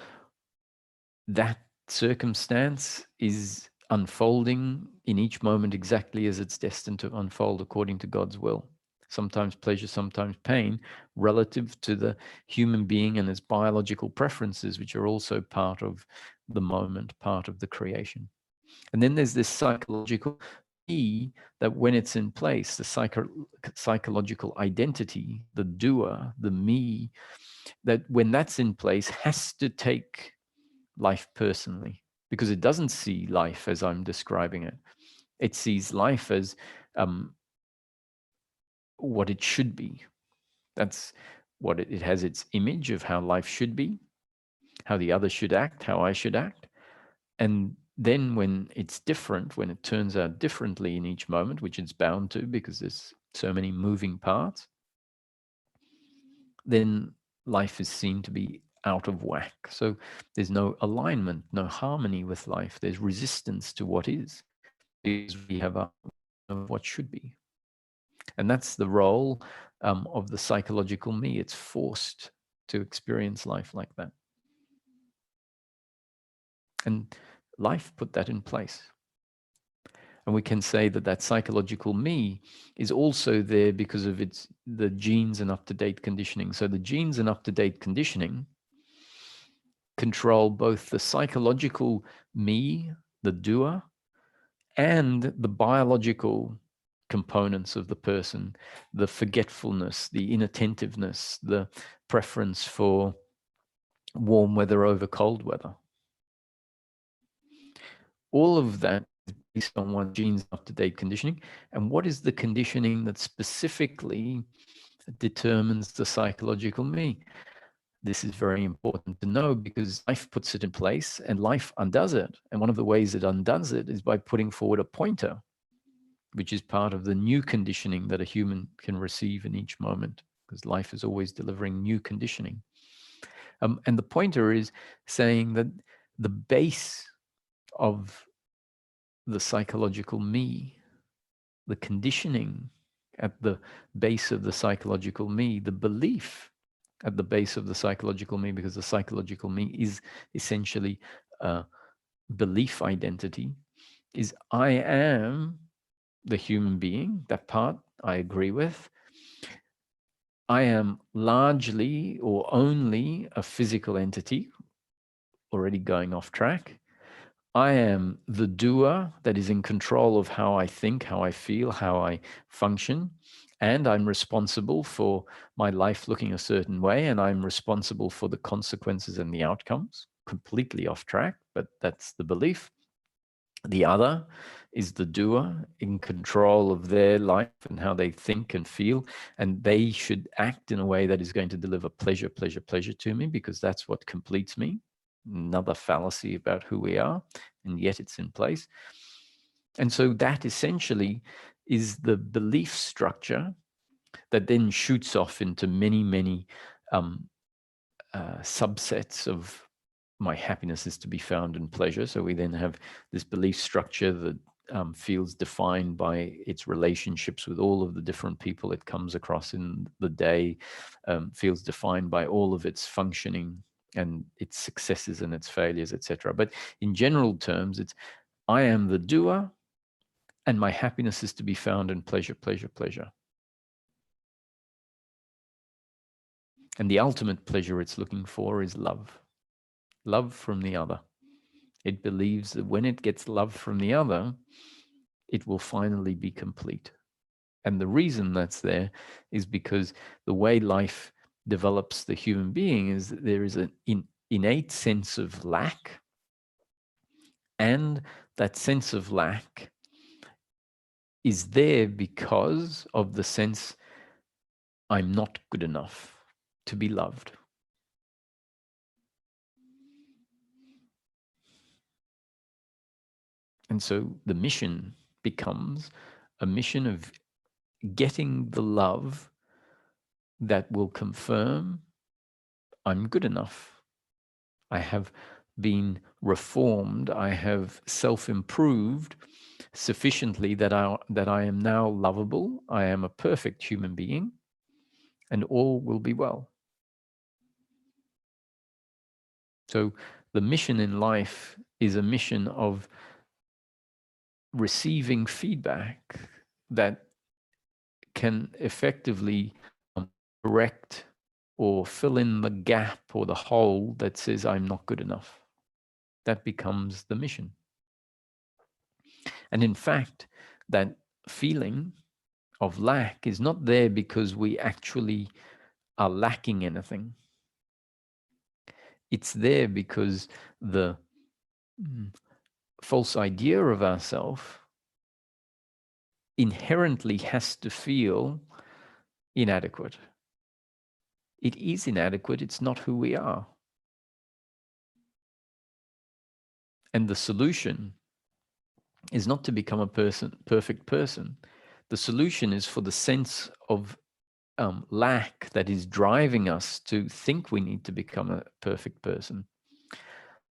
that circumstance is unfolding in each moment exactly as it's destined to unfold according to God's will. Sometimes pleasure, sometimes pain, relative to the human being and its biological preferences, which are also part of the moment, part of the creation. And then there's this psychological me that when it's in place, the psychological identity, the doer, the me, that when that's in place has to take life personally, because it doesn't see life as I'm describing it. It sees life as what it should be. That's what it has, its image of how life should be, how the other should act, how I should act. And then when it's different, when it turns out differently in each moment, which it's bound to because there's so many moving parts, then life is seen to be out of whack. So there's no alignment, no harmony with life. There's resistance to what is, because we have of what should be. And that's the role of the psychological me. It's forced to experience life like that. And life put that in place. And we can say that that psychological me is also there because of the genes and up-to-date conditioning. So the genes and up-to-date conditioning control both the psychological me, the doer, and the biological components of the person, the forgetfulness, the inattentiveness, the preference for warm weather over cold weather. All of that is based on one gene's up-to-date conditioning. And what is the conditioning that specifically determines the psychological me? This is very important to know because life puts it in place and life undoes it. And one of the ways it undoes it is by putting forward a pointer, which is part of the new conditioning that a human can receive in each moment, because life is always delivering new conditioning. And the pointer is saying that the base of the psychological me, the conditioning at the base of the psychological me, the belief at the base of the psychological me, because the psychological me is essentially a belief identity, is I am the human being. That part I agree with. I am largely or only a physical entity, already going off track. I am the doer that is in control of how I think, how I feel, how I function. And I'm responsible for my life looking a certain way. And I'm responsible for the consequences and the outcomes. Completely off track, but that's the belief. The other is the doer in control of their life and how they think and feel. And they should act in a way that is going to deliver pleasure, pleasure, pleasure to me, because that's what completes me. Another fallacy about who we are, and yet it's in place. And so that essentially is the belief structure that then shoots off into many, many subsets of my happiness is to be found in pleasure. So we then have this belief structure that feels defined by its relationships with all of the different people it comes across in the day, feels defined by all of its functioning and its successes and its failures, etc. But in general terms, it's I am the doer, and my happiness is to be found in pleasure, pleasure, pleasure. And the ultimate pleasure it's looking for is love. Love from the other. It believes that when it gets love from the other, it will finally be complete. And the reason that's there is because the way life develops the human being is that there is an innate sense of lack. And that sense of lack is there because of the sense I'm not good enough to be loved. And so the mission becomes a mission of getting the love that will confirm I'm good enough. I have been reformed. I have self-improved sufficiently that I am now lovable. I am a perfect human being, and all will be well. So the mission in life is a mission of receiving feedback that can effectively correct or fill in the gap or the hole that says I'm not good enough. That becomes the mission. And in fact, that feeling of lack is not there because we actually are lacking anything. It's there because the false idea of ourself inherently has to feel inadequate. It is inadequate. It's not who we are. And the solution is not to become a perfect person. The solution is for the sense of lack that is driving us to think we need to become a perfect person,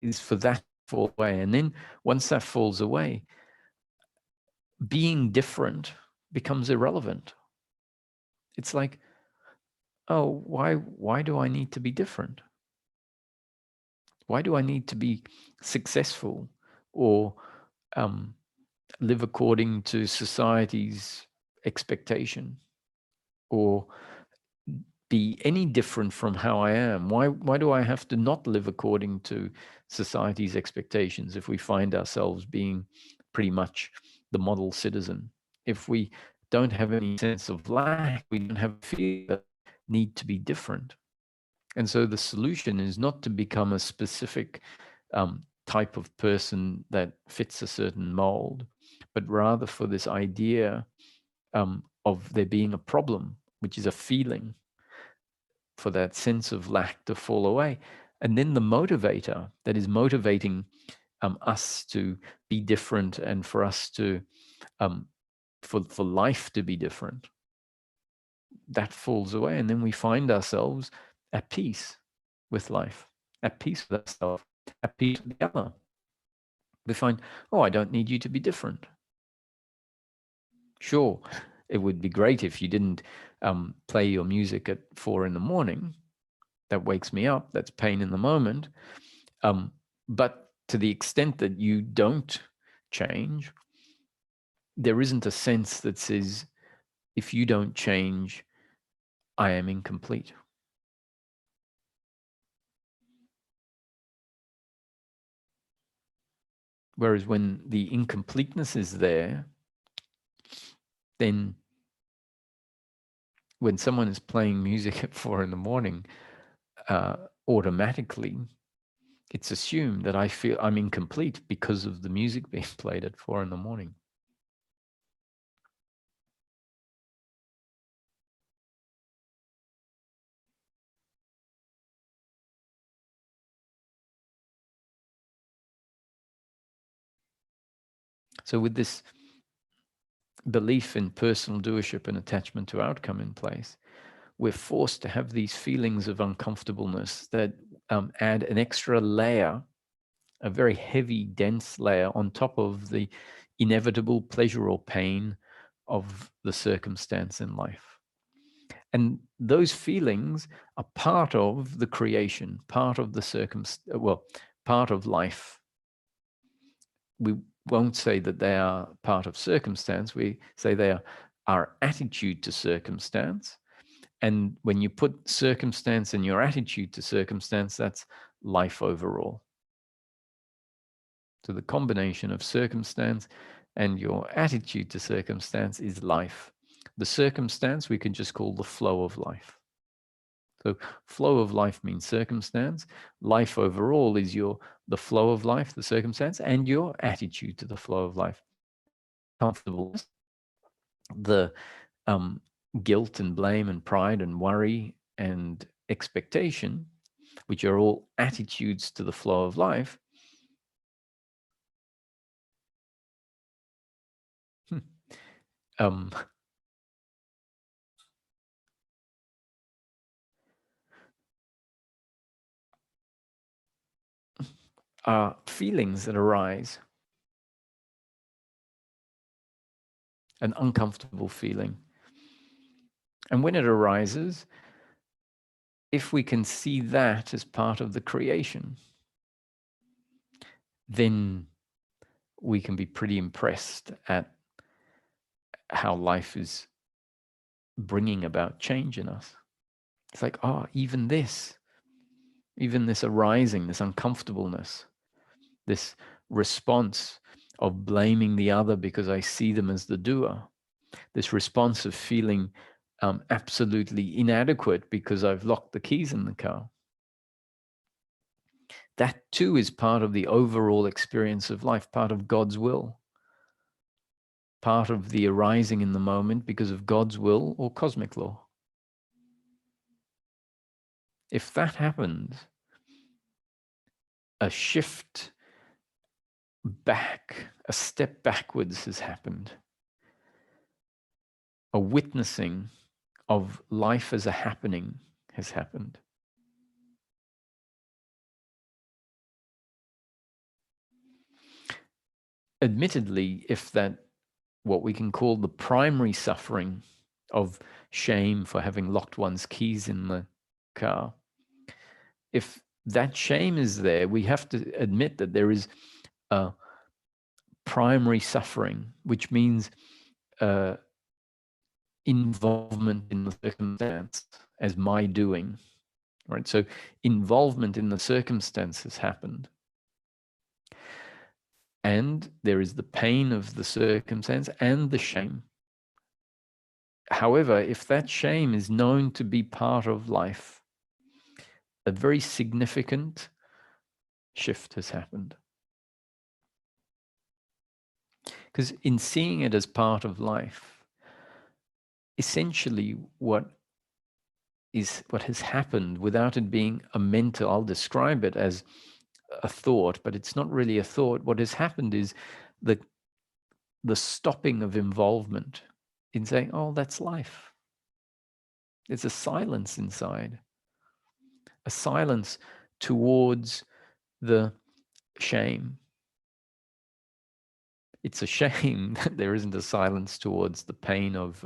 is for that to fall away. And then once that falls away, being different becomes irrelevant. It's like, oh, why do I need to be different? Why do I need to be successful or live according to society's expectation or be any different from how I am? Why do I have to not live according to society's expectations if we find ourselves being pretty much the model citizen? If we don't have any sense of lack, we don't have a feel that need to be different. And so the solution is not to become a specific type of person that fits a certain mold, but rather for this idea of there being a problem, which is a feeling, for that sense of lack to fall away. And then the motivator that is motivating us to be different and for us to, for life to be different, that falls away. And then we find ourselves at peace with life, at peace with ourselves, at peace with the other. We find, oh, I don't need you to be different. Sure, it would be great if you didn't play your music at 4 a.m. That wakes me up. That's pain in the moment. But to the extent that you don't change, there isn't a sense that says, if you don't change, I am incomplete. Whereas when the incompleteness is there, then when someone is playing music at 4 a.m, automatically it's assumed that I feel I'm incomplete because of the music being played at 4 a.m. So with this belief in personal doership and attachment to outcome in place, we're forced to have these feelings of uncomfortableness that add an extra layer, a very heavy, dense layer on top of the inevitable pleasure or pain of the circumstance in life. And those feelings are part of the creation, part of the part of life. We won't say that they are part of circumstance. We say they are our attitude to circumstance. And when you put circumstance and your attitude to circumstance, that's life overall. So the combination of circumstance and your attitude to circumstance is life. The circumstance we can just call the flow of life. So flow of life means circumstance. Life overall is the flow of life, the circumstance, and your attitude to the flow of life. Comfortableness, the guilt and blame and pride and worry and expectation, which are all attitudes to the flow of life. Are feelings that arise, an uncomfortable feeling. And when it arises, if we can see that as part of the creation, then we can be pretty impressed at how life is bringing about change in us. It's like, oh, even this arising, this uncomfortableness, this response of blaming the other because I see them as the doer, this response of feeling absolutely inadequate because I've locked the keys in the car. That too is part of the overall experience of life, part of God's will, part of the arising in the moment because of God's will or cosmic law. If that happens, a shift back, a step backwards has happened. A witnessing of life as a happening has happened. Admittedly, if that, what we can call the primary suffering of shame for having locked one's keys in the car, if that shame is there, we have to admit that there is a primary suffering, which means involvement in the circumstance as my doing, right? So involvement in the circumstance has happened. And there is the pain of the circumstance and the shame. However, if that shame is known to be part of life, a very significant shift has happened. Because in seeing it as part of life, essentially what has happened, without it being a mental, I'll describe it as a thought, but it's not really a thought. What has happened is the stopping of involvement in saying, oh, that's life. There's a silence inside, a silence towards the shame. It's a shame that there isn't a silence towards the pain of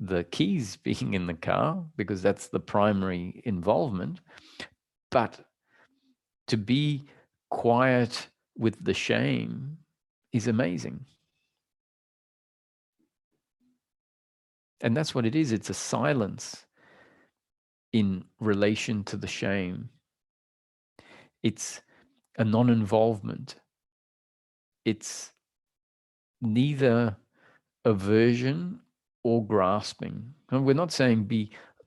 the keys being in the car, because that's the primary involvement. But to be quiet with the shame is amazing. And that's what it is. It's a silence in relation to the shame. It's a non-involvement. It's neither aversion or grasping. And we're not saying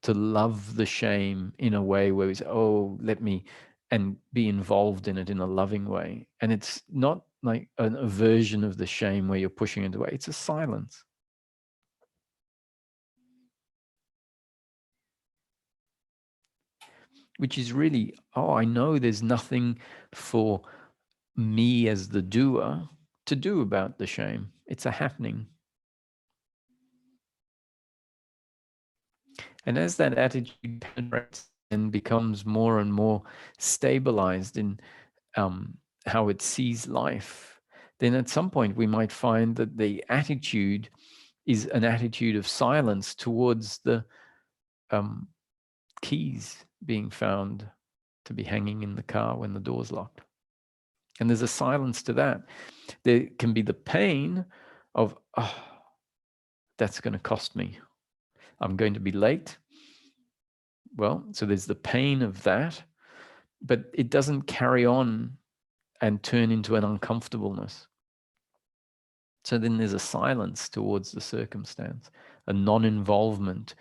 to love the shame in a way where we say, oh, let me, and be involved in it in a loving way. And it's not like an aversion of the shame where you're pushing it away. It's a silence. Which is really, oh, I know there's nothing for me as the doer to do about the shame. It's a happening. And as that attitude penetrates and becomes more and more stabilized in how it sees life, then at some point we might find that the attitude is an attitude of silence towards the keys being found to be hanging in the car when the door's locked. And there's a silence to that. There can be the pain of, oh, that's going to cost me. I'm going to be late. Well, so there's the pain of that, but it doesn't carry on and turn into an uncomfortableness. So then there's a silence towards the circumstance, a non-involvement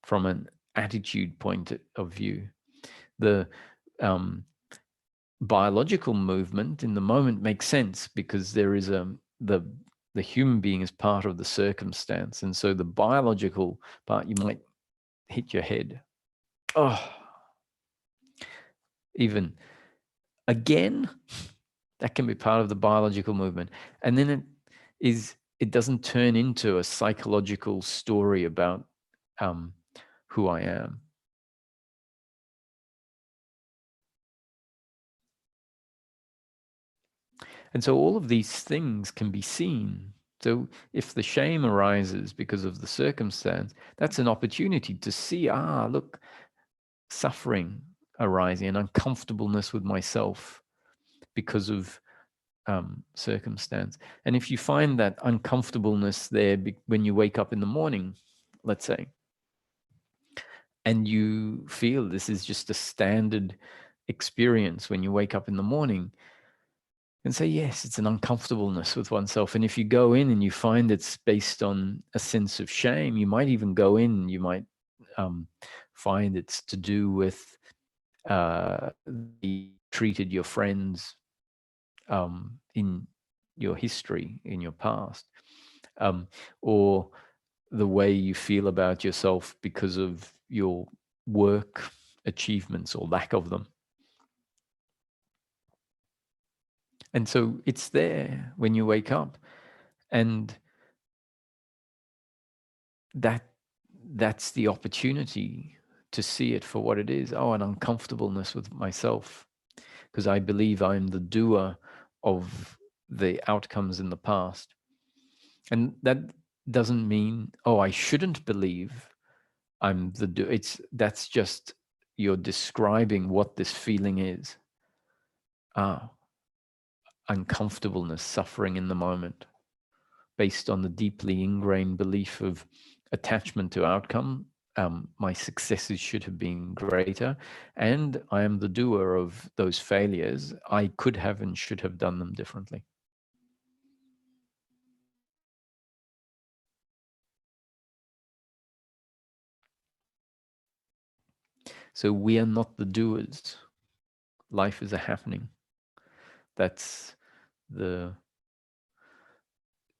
from an attitude point of view. The biological movement in the moment makes sense because there is the human being is part of the circumstance. And so the biological part, you might hit your head. Oh, even again, that can be part of the biological movement. And then it doesn't turn into a psychological story about who I am. And so all of these things can be seen. So if the shame arises because of the circumstance, that's an opportunity to see, look, suffering arising, and uncomfortableness with myself because of circumstance. And if you find that uncomfortableness there when you wake up in the morning, let's say, and you feel this is just a standard experience when you wake up in the morning, and say, yes, it's an uncomfortableness with oneself. And if you go in and you find it's based on a sense of shame, you might even go in, you might find it's to do with you treated your friends in your history, in your past, or the way you feel about yourself because of your work achievements or lack of them. And so it's there when you wake up, and that's the opportunity to see it for what it is. Oh, an uncomfortableness with myself, because I believe I'm the doer of the outcomes in the past. And that doesn't mean, oh, I shouldn't believe I'm the doer. That's just you're describing what this feeling is. Uncomfortableness, suffering in the moment, based on the deeply ingrained belief of attachment to outcome. My successes should have been greater, and I am the doer of those failures. I could have and should have done them differently. So we are not the doers. Life is a happening. That's the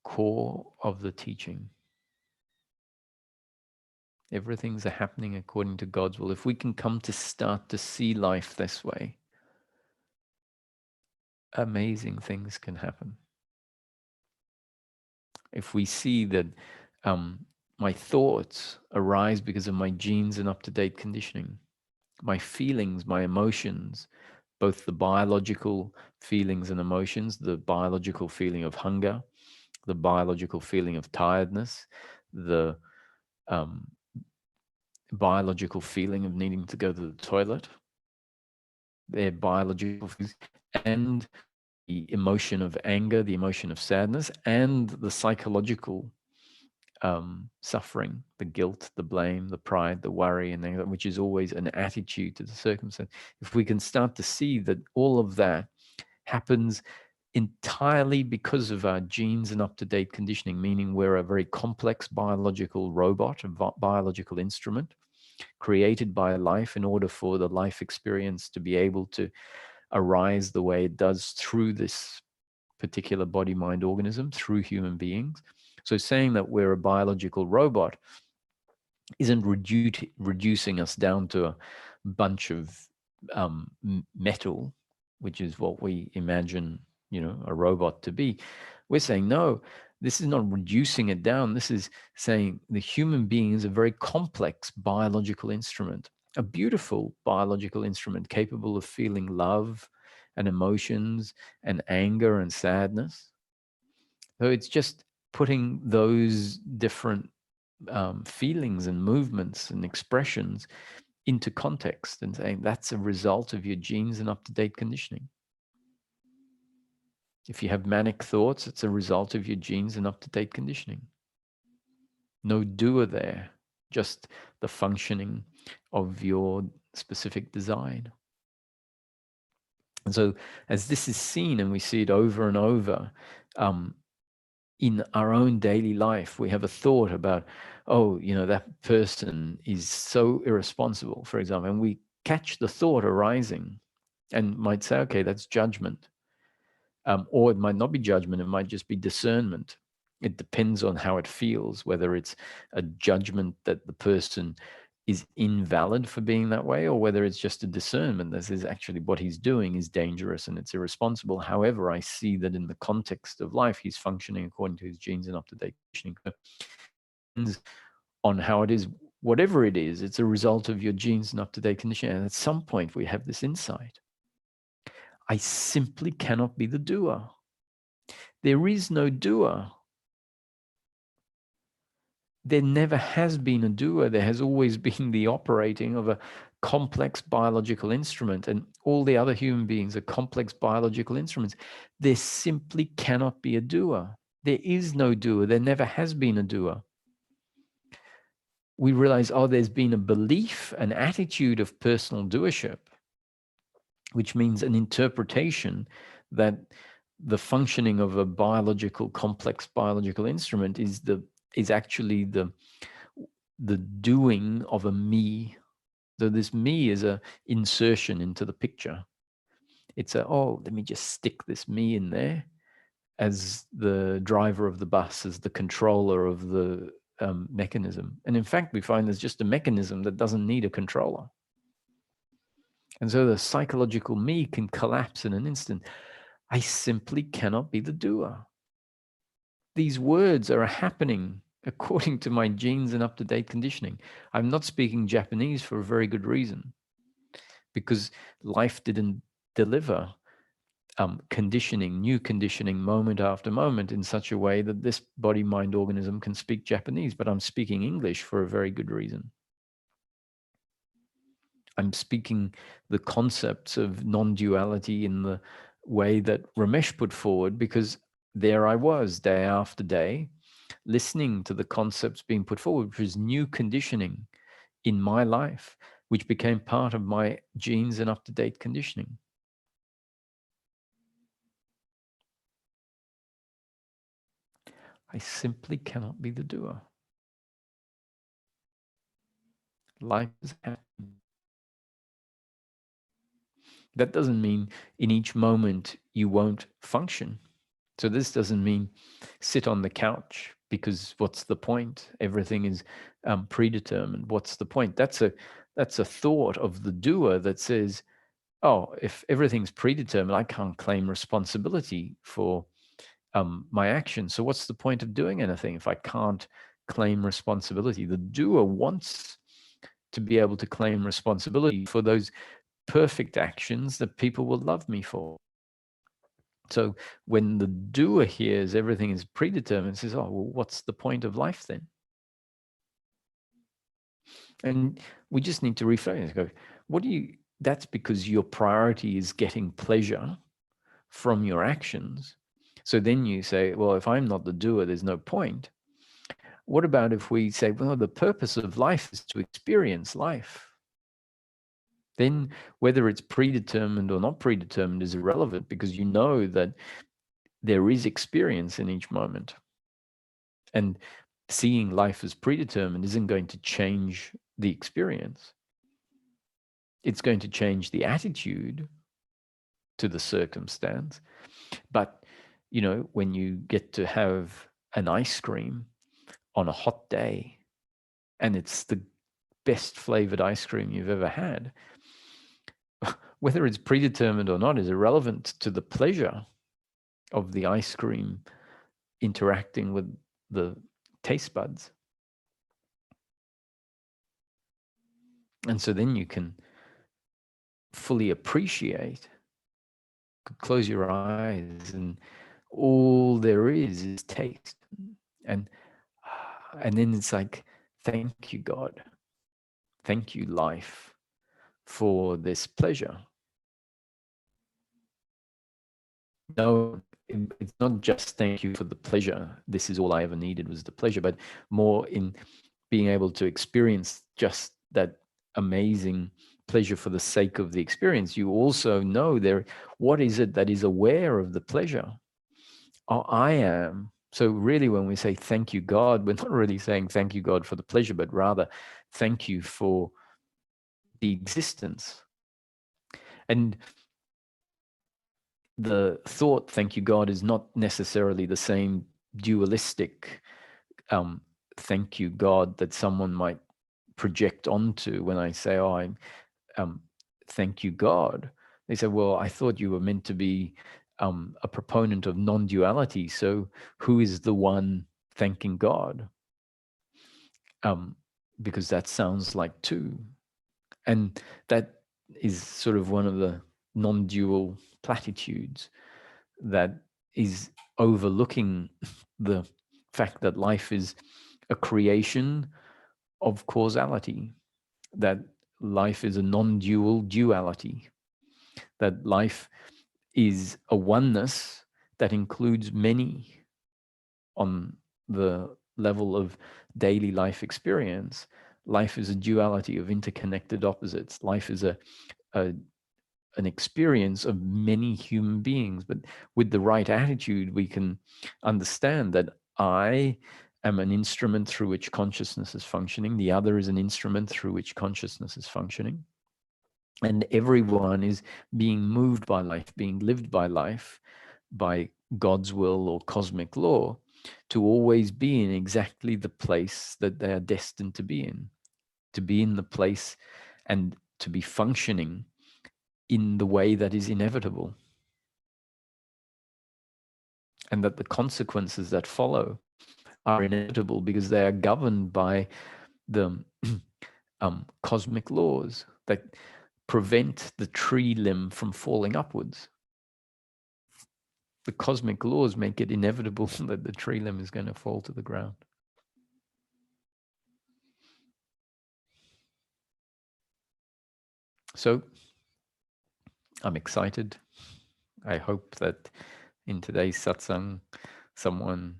core of the teaching. Everything's a happening according to God's will. If we can come to start to see life this way, amazing things can happen. If we see that my thoughts arise because of my genes and up-to-date conditioning, my feelings, my emotions, both the biological feelings and emotions, the biological feeling of hunger, the biological feeling of tiredness, the biological feeling of needing to go to the toilet, their biological feelings, and the emotion of anger, the emotion of sadness, and the psychological suffering, the guilt, the blame, the pride, the worry, and anger, which is always an attitude to the circumstance. If we can start to see that all of that happens entirely because of our genes and up-to-date conditioning, meaning we're a very complex biological robot, a biological instrument created by life in order for the life experience to be able to arise the way it does through this particular body-mind organism, through human beings. So saying that we're a biological robot isn't reducing us down to a bunch of metal, which is what we imagine, a robot to be. We're saying, no, this is not reducing it down. This is saying the human being is a very complex biological instrument, a beautiful biological instrument capable of feeling love and emotions and anger and sadness. So it's just putting those different feelings and movements and expressions into context and saying that's a result of your genes and up-to-date conditioning. If you have manic thoughts, it's a result of your genes and up-to-date conditioning. No doer there, just the functioning of your specific design. And so as this is seen, and we see it over and over, in our own daily life, we have a thought about, oh, that person is so irresponsible, for example, and we catch the thought arising and might say, okay, that's judgment. Or it might not be judgment, it might just be discernment. It depends on how it feels, whether it's a judgment that the person is invalid for being that way, or whether it's just a discernment that says actually what he's doing is dangerous and it's irresponsible. However, I see that in the context of life, he's functioning according to his genes and up-to-date conditioning. It depends on how it is. Whatever it is, it's a result of your genes and up-to-date conditioning. And at some point, we have this insight. I simply cannot be the doer. There is no doer. There never has been a doer. There has always been the operating of a complex biological instrument, and all the other human beings are complex biological instruments. There simply cannot be a doer. There is no doer. There never has been a doer. We realize, there's been a belief, an attitude of personal doership, which means an interpretation that the functioning of a complex biological instrument is actually the doing of a me. So this me is a insertion into the picture. It's let me just stick this me in there as the driver of the bus, as the controller of the mechanism. And in fact, we find there's just a mechanism that doesn't need a controller. And so the psychological me can collapse in an instant. I simply cannot be the doer. These words are happening according to my genes and up-to-date conditioning. I'm not speaking Japanese for a very good reason, because life didn't deliver new conditioning moment after moment in such a way that this body, mind organism can speak Japanese, but I'm speaking English for a very good reason. I'm speaking the concepts of non-duality in the way that Ramesh put forward, because there I was day after day, listening to the concepts being put forward, which was new conditioning in my life, which became part of my genes and up-to-date conditioning. I simply cannot be the doer. Life is happening. That doesn't mean in each moment you won't function. So this doesn't mean sit on the couch, because what's the point? Everything is predetermined. What's the point? That's a thought of the doer that says, if everything's predetermined, I can't claim responsibility for my actions. So what's the point of doing anything if I can't claim responsibility? The doer wants to be able to claim responsibility for those perfect actions that people will love me for. So when the doer hears everything is predetermined, says, what's the point of life then? And we just need to reframe it. Go, that's because your priority is getting pleasure from your actions. So then you say, well, if I'm not the doer, there's no point. What about if we say, well, the purpose of life is to experience life? Then whether it's predetermined or not predetermined is irrelevant, because you know that there is experience in each moment. And seeing life as predetermined isn't going to change the experience. It's going to change the attitude to the circumstance. But, when you get to have an ice cream on a hot day, and it's the best flavored ice cream you've ever had, whether it's predetermined or not is irrelevant to the pleasure of the ice cream interacting with the taste buds. And so then you can fully appreciate, close your eyes, and all there is taste. And then it's like, thank you, God. Thank you, life, for this pleasure. No, it's not just thank you for the pleasure. This is all I ever needed was the pleasure, but more in being able to experience just that amazing pleasure for the sake of the experience. You also know what is it that is aware of the pleasure? Oh, I am. So really, when we say thank you, God, we're not really saying thank you, God, for the pleasure, but rather thank you for the existence. And the thought, thank you, God, is not necessarily the same dualistic thank you, God, that someone might project onto when I say, oh, I'm thank you, God. They say, well, I thought you were meant to be a proponent of non-duality. So who is the one thanking God? Because that sounds like two. And that is sort of one of the non-dual platitudes that is overlooking the fact that life is a creation of causality, that life is a non-dual duality, that life is a oneness that includes many on the level of daily life experience. Life is a duality of interconnected opposites. Life is an experience of many human beings. But with the right attitude, we can understand that I am an instrument through which consciousness is functioning. The other is an instrument through which consciousness is functioning. And everyone is being moved by life, being lived by life, by God's will or cosmic law, to always be in exactly the place that they are destined to be in the place and to be functioning in the way that is inevitable. And that the consequences that follow are inevitable because they are governed by the cosmic laws that prevent the tree limb from falling upwards. The cosmic laws make it inevitable that the tree limb is going to fall to the ground. So I'm excited. I hope that in today's satsang, someone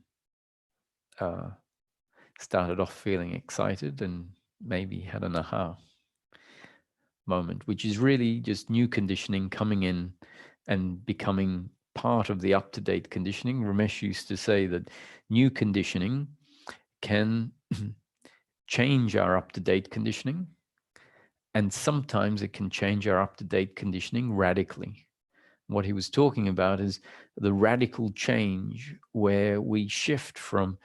started off feeling excited and maybe had an aha moment, which is really just new conditioning coming in and becoming part of the up-to-date conditioning. Ramesh used to say that new conditioning can change our up-to-date conditioning, and sometimes it can change our up-to-date conditioning radically. What he was talking about is the radical change where we shift from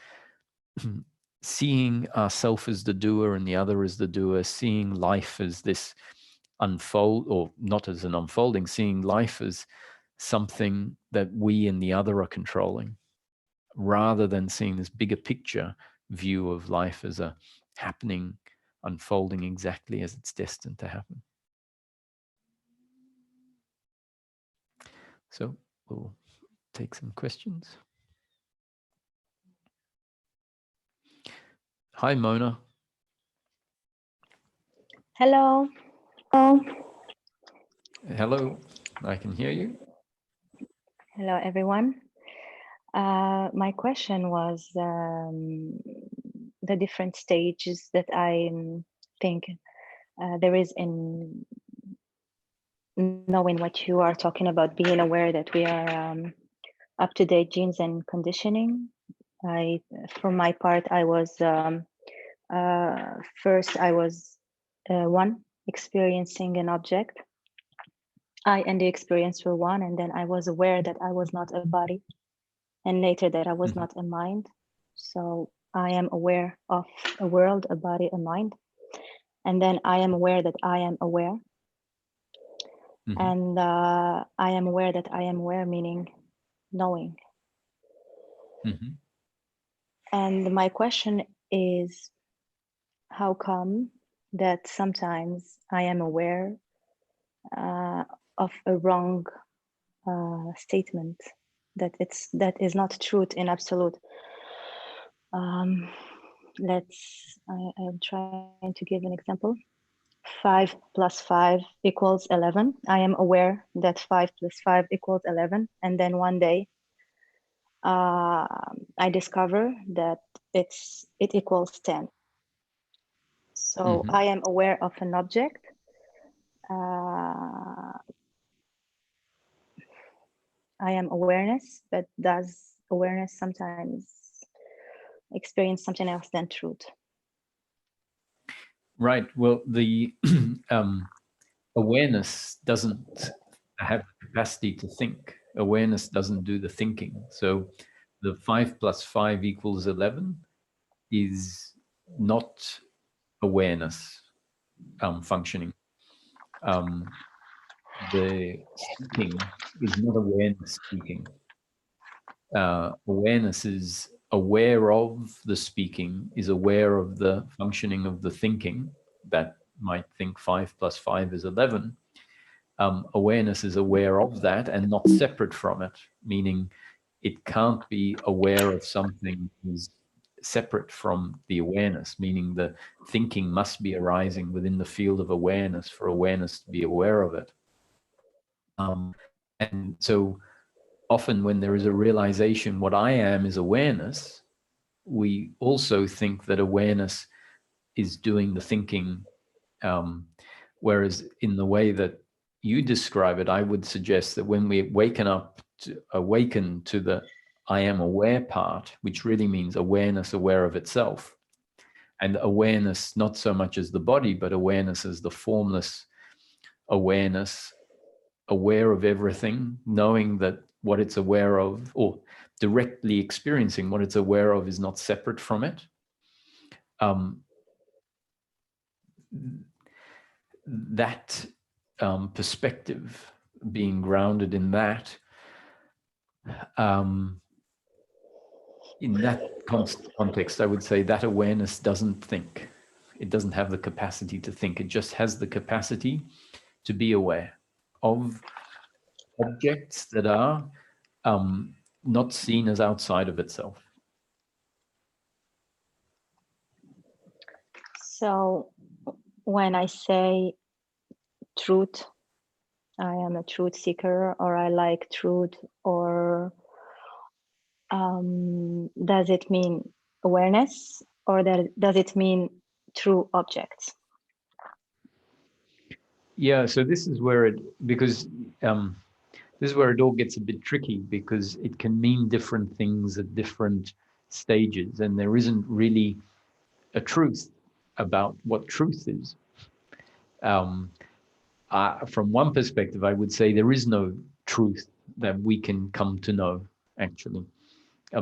seeing ourself as the doer and the other as the doer, seeing life as this unfold, or not as an unfolding, seeing life as something that we and the other are controlling, rather than seeing this bigger picture view of life as a happening, unfolding exactly as it's destined to happen. So we'll take some questions. Hi, Mona. Hello. Hello, I can hear you. Hello, everyone. My question was the different stages that I think there is in knowing what you are talking about, being aware that we are up-to-date genes and conditioning. For my part, I was first I was one, experiencing an object. I and the experience were one, and then I was aware that I was not a body, and later that I was not a mind. So I am aware of a world, a body, a mind, and then I am aware that I am aware. And I am aware that I am aware, meaning knowing. And my question is, how come that sometimes I am aware of a wrong statement, that is not truth in absolute? I'm trying to give an example. 5 plus 5 equals 11. I am aware that 5 plus 5 equals 11. And then one day, I discover that it equals 10. So I am aware of an object. I am awareness, but does awareness sometimes experience something else than truth? Right. Well, the awareness doesn't have the capacity to think. Awareness doesn't do the thinking. So the 5 plus 5 equals 11 is not awareness functioning. The speaking is not awareness speaking. Awareness is aware of the speaking, is aware of the functioning of the thinking that might think 5 plus 5 is 11. Awareness is aware of that and not separate from it, meaning it can't be aware of something is separate from the awareness, meaning the thinking must be arising within the field of awareness for awareness to be aware of it. And so often when there is a realization, what I am is awareness, we also think that awareness is doing the thinking. Whereas in the way that you describe it, I would suggest that when we awaken to the I am aware part, which really means awareness aware of itself, and awareness not so much as the body, but awareness as the formless awareness, aware of everything, knowing that what it's aware of, or directly experiencing what it's aware of, is not separate from it. That perspective, being grounded in that, in that context, I would say that awareness doesn't think. It doesn't have the capacity to think. It just has the capacity to be aware of objects that are not seen as outside of itself. So when I say truth, I am a truth seeker, or I like truth, or does it mean awareness, or does it mean true objects? Yeah, so this is where it all gets a bit tricky, because it can mean different things at different stages, and there isn't really a truth about what truth is. From one perspective, I would say there is no truth that we can come to know, actually.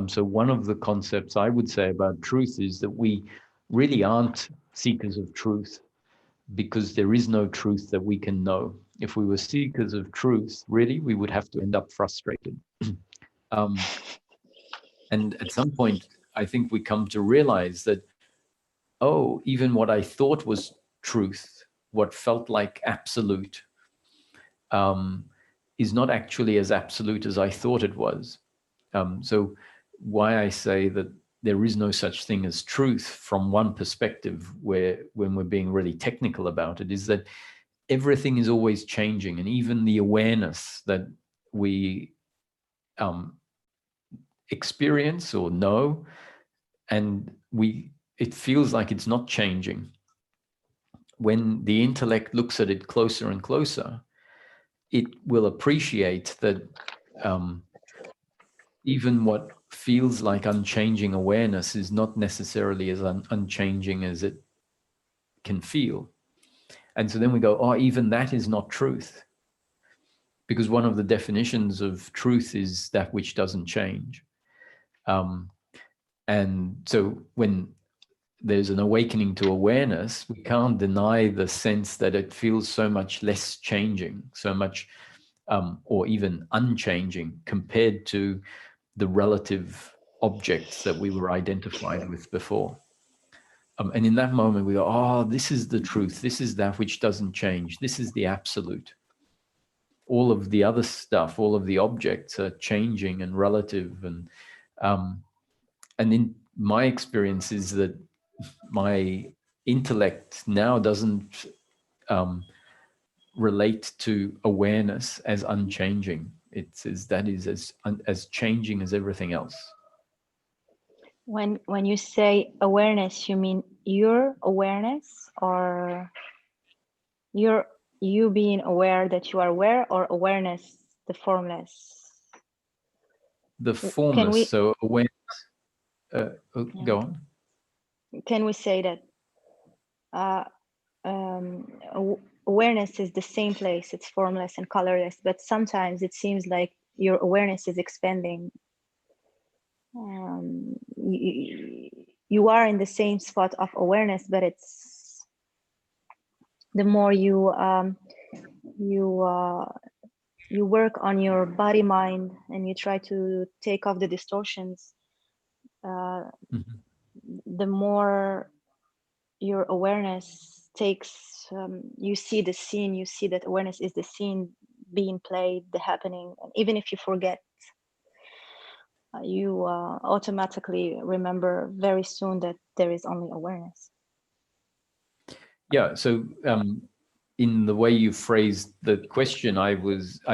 So one of the concepts I would say about truth is that we really aren't seekers of truth, because there is no truth that we can know. If we were seekers of truth, really, we would have to end up frustrated. And at some point, I think we come to realize that, oh, even what I thought was truth, what felt like absolute, is not actually as absolute as I thought it was. So why I say that there is no such thing as truth from one perspective, where when we're being really technical about it, is that everything is always changing, and even the awareness that we experience or know, and it feels like it's not changing. When the intellect looks at it closer and closer, it will appreciate that even what feels like unchanging awareness is not necessarily as unchanging as it can feel. And so then we go, oh, even that is not truth. Because one of the definitions of truth is that which doesn't change. And so when there's an awakening to awareness, we can't deny the sense that it feels so much less changing, so much, or even unchanging compared to the relative objects that we were identified with before. And in that moment, we go, oh, this is the truth. This is that which doesn't change. This is the absolute. All of the other stuff, all of the objects are changing and relative. And my experience is that my intellect now doesn't relate to awareness as unchanging. It says that is as changing as everything else. When you say awareness, you mean your awareness, or you being aware that you are aware, or awareness, the formless? The formless, so awareness. Go on. Can we say that awareness is the same place, it's formless and colorless, but sometimes it seems like your awareness is expanding. You are in the same spot of awareness, but it's the more you work on your body mind and you try to take off the distortions, the more your awareness takes, you see the scene, you see that awareness is the scene being played, the happening, and even if you forget, you automatically remember very soon that there is only awareness. Yeah, so in the way you phrased the question, I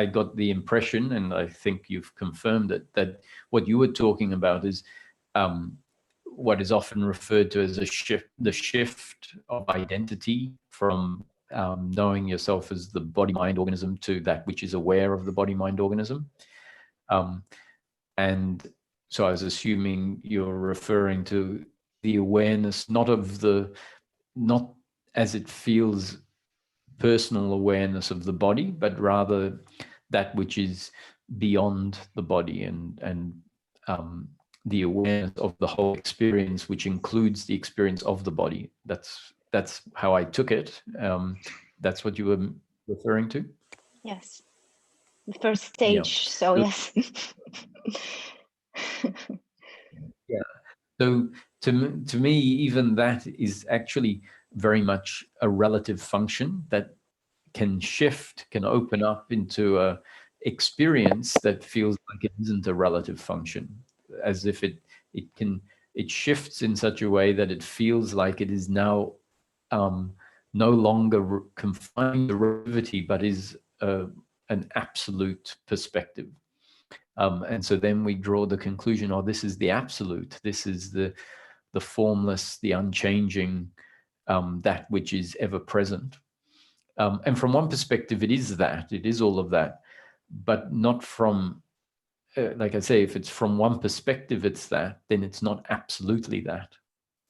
got the impression, and I think you've confirmed it, that what you were talking about is what is often referred to as the shift of identity from knowing yourself as the body-mind organism to that which is aware of the body-mind organism. And so I was assuming you're referring to the awareness, not as it feels personal awareness of the body, but rather that which is beyond the body, and the awareness of the whole experience, which includes the experience of the body. That's how I took it. That's what you were referring to? Yes. The first stage, yeah. So yes. Yeah. So to me, even that is actually very much a relative function that can shift, can open up into a experience that feels like it isn't a relative function, as if it shifts in such a way that it feels like it is now no longer confined to relativity, but is an absolute perspective. And so then we draw the conclusion, oh, this is the absolute. This is the formless, the unchanging, that which is ever present. And from one perspective, it is all of that, but not from, like I say, if it's from one perspective, it's that, then it's not absolutely that,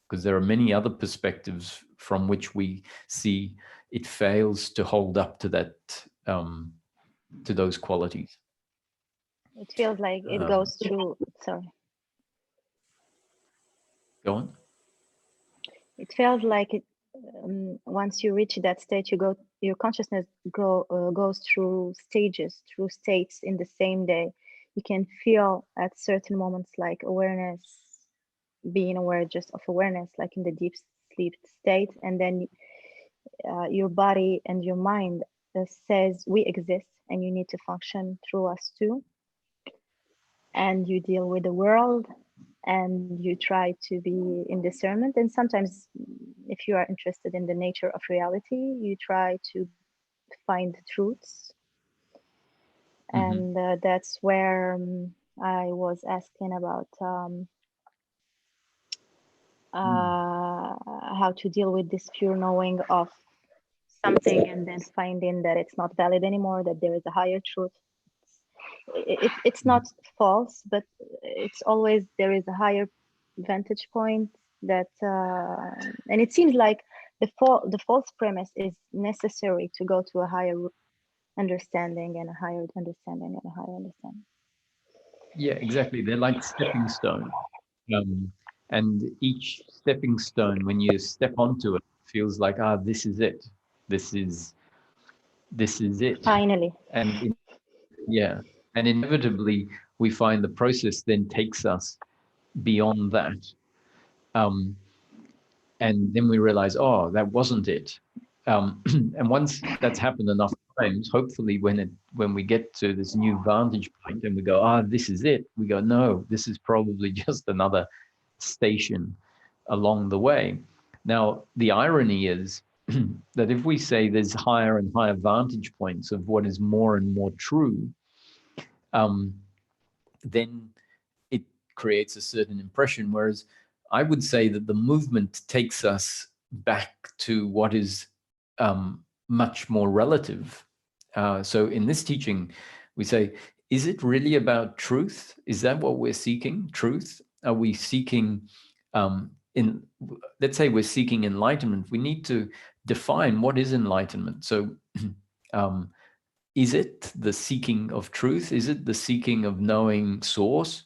because there are many other perspectives from which we see it fails to hold up to that, to those qualities. It feels like it goes through, sorry. Go on. It feels like it, once you reach that state, your consciousness goes through stages, through states in the same day. You can feel at certain moments like awareness, being aware just of awareness, like in the deep sleep state, and then your body and your mind says we exist and you need to function through us too. And you deal with the world and you try to be in discernment. And sometimes if you are interested in the nature of reality, you try to find truths. Mm-hmm. And that's where I was asking about how to deal with this pure knowing of something and then finding that it's not valid anymore, that there is a higher truth. It's not false, but it's always, there is a higher vantage point that, and it seems like the false premise is necessary to go to a higher understanding and a higher understanding and a higher understanding. Yeah, exactly. They're like stepping stones. And each stepping stone, when you step onto it, feels like, this is it. This is it. Finally. And yeah. And inevitably, we find the process then takes us beyond that. And then we realize, that wasn't it. And once that's happened enough times, hopefully when we get to this new vantage point and we go, this is it, we go, no, this is probably just another station along the way. Now, the irony is that if we say there's higher and higher vantage points of what is more and more true, then it creates a certain impression. Whereas I would say that the movement takes us back to what is much more relative. So in this teaching, we say, is it really about truth? Is that what we're seeking, truth? Are we seeking, let's say we're seeking enlightenment, we need to define what is enlightenment. So is it the seeking of truth? Is it the seeking of knowing source?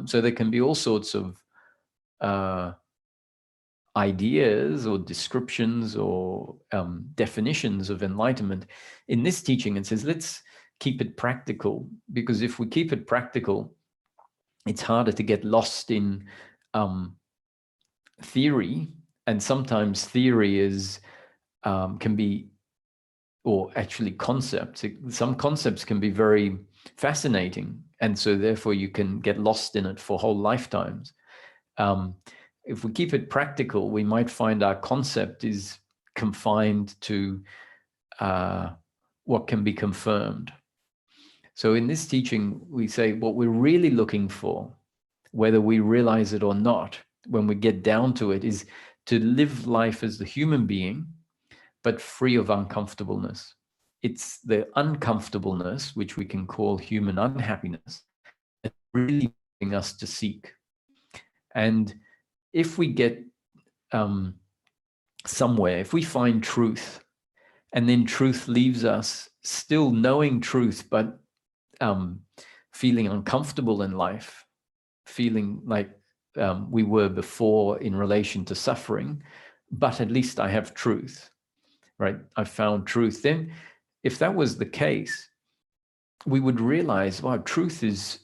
So there can be all sorts of ideas or descriptions or definitions of enlightenment. In this teaching, it says, let's keep it practical, because if we keep it practical, it's harder to get lost in theory. And sometimes theory is can be, or actually concepts. Some concepts can be very fascinating, and so therefore you can get lost in it for whole lifetimes. If we keep it practical, we might find our concept is confined to what can be confirmed. So in this teaching, we say what we're really looking for, whether we realize it or not, when we get down to it, is to live life as the human being, but free of uncomfortableness. It's the uncomfortableness, which we can call human unhappiness, that's really bringing us to seek. And if we get somewhere, if we find truth, and then truth leaves us still knowing truth, but feeling uncomfortable in life, feeling like we were before in relation to suffering, but at least I have truth, right? I found truth. Then if that was the case, we would realize, wow, truth is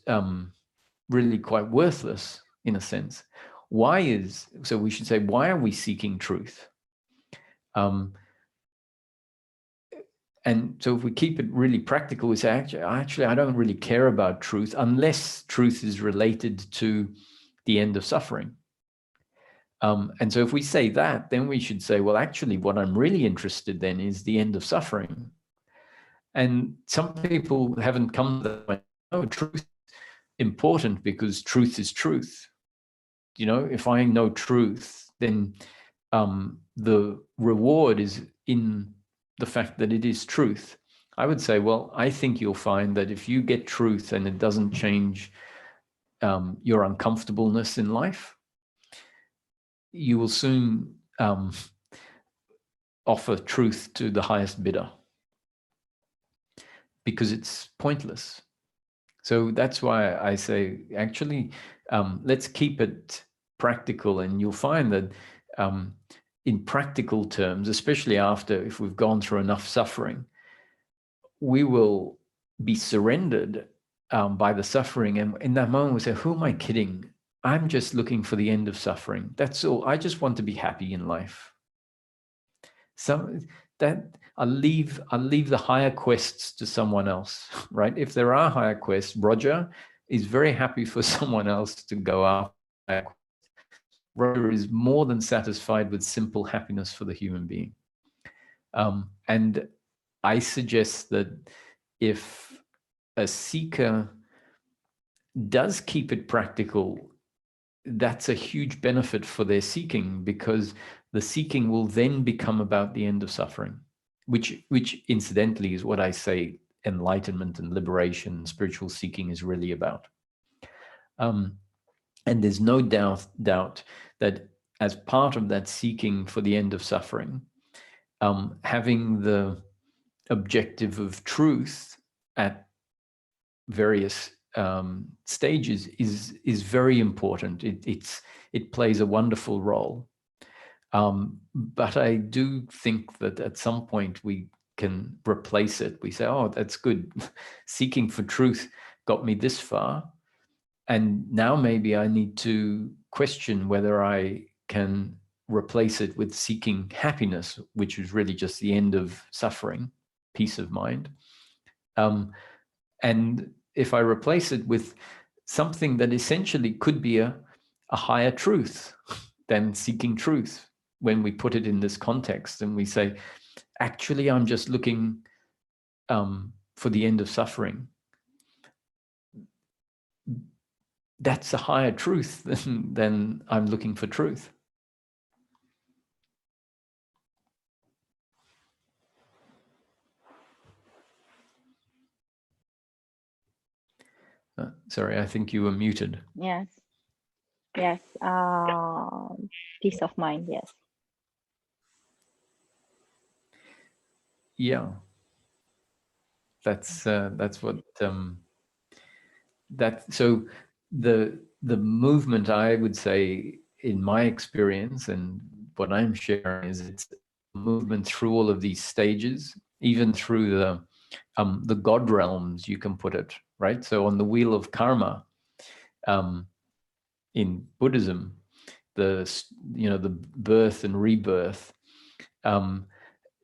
really quite worthless in a sense. So we should say, why are we seeking truth? And so if we keep it really practical, we say, actually, I don't really care about truth unless truth is related to the end of suffering. And so if we say that, then we should say, well, actually, what I'm really interested in is the end of suffering. And some people haven't come to that point. Oh, truth is important because truth is truth. You know, if I know truth, then the reward is in the fact that it is truth. I would say, well, I think you'll find that if you get truth and it doesn't change your uncomfortableness in life, you will soon offer truth to the highest bidder because it's pointless. So that's why I say, actually, let's keep it practical, and you'll find that in practical terms, especially after, if we've gone through enough suffering, we will be surrendered by the suffering. And in that moment, we say, who am I kidding? I'm just looking for the end of suffering. That's all. I just want to be happy in life. So that I'll leave the higher quests to someone else, right? If there are higher quests, Roger is very happy for someone else to go after. Roger is more than satisfied with simple happiness for the human being. And I suggest that if a seeker does keep it practical, that's a huge benefit for their seeking, because the seeking will then become about the end of suffering, which incidentally is what I say enlightenment and liberation, spiritual seeking is really about. And there's no doubt that as part of that seeking for the end of suffering, having the objective of truth at various stages is very important. It plays a wonderful role. But I do think that at some point we can replace it. We say, oh, that's good. Seeking for truth got me this far. And now maybe I need to question whether I can replace it with seeking happiness, which is really just the end of suffering, peace of mind. And if I replace it with something that essentially could be a a higher truth than seeking truth when we put it in this context and we say, actually, I'm just looking for the end of suffering. That's a higher truth than I'm looking for truth. Sorry, I think you were muted. Yes. Yes. Peace of mind. Yes. Yeah. That's what so the movement, I would say, in my experience and what I'm sharing, is it's a movement through all of these stages, even through the God realms, you can put it, right? So on the wheel of karma, in Buddhism, the birth and rebirth,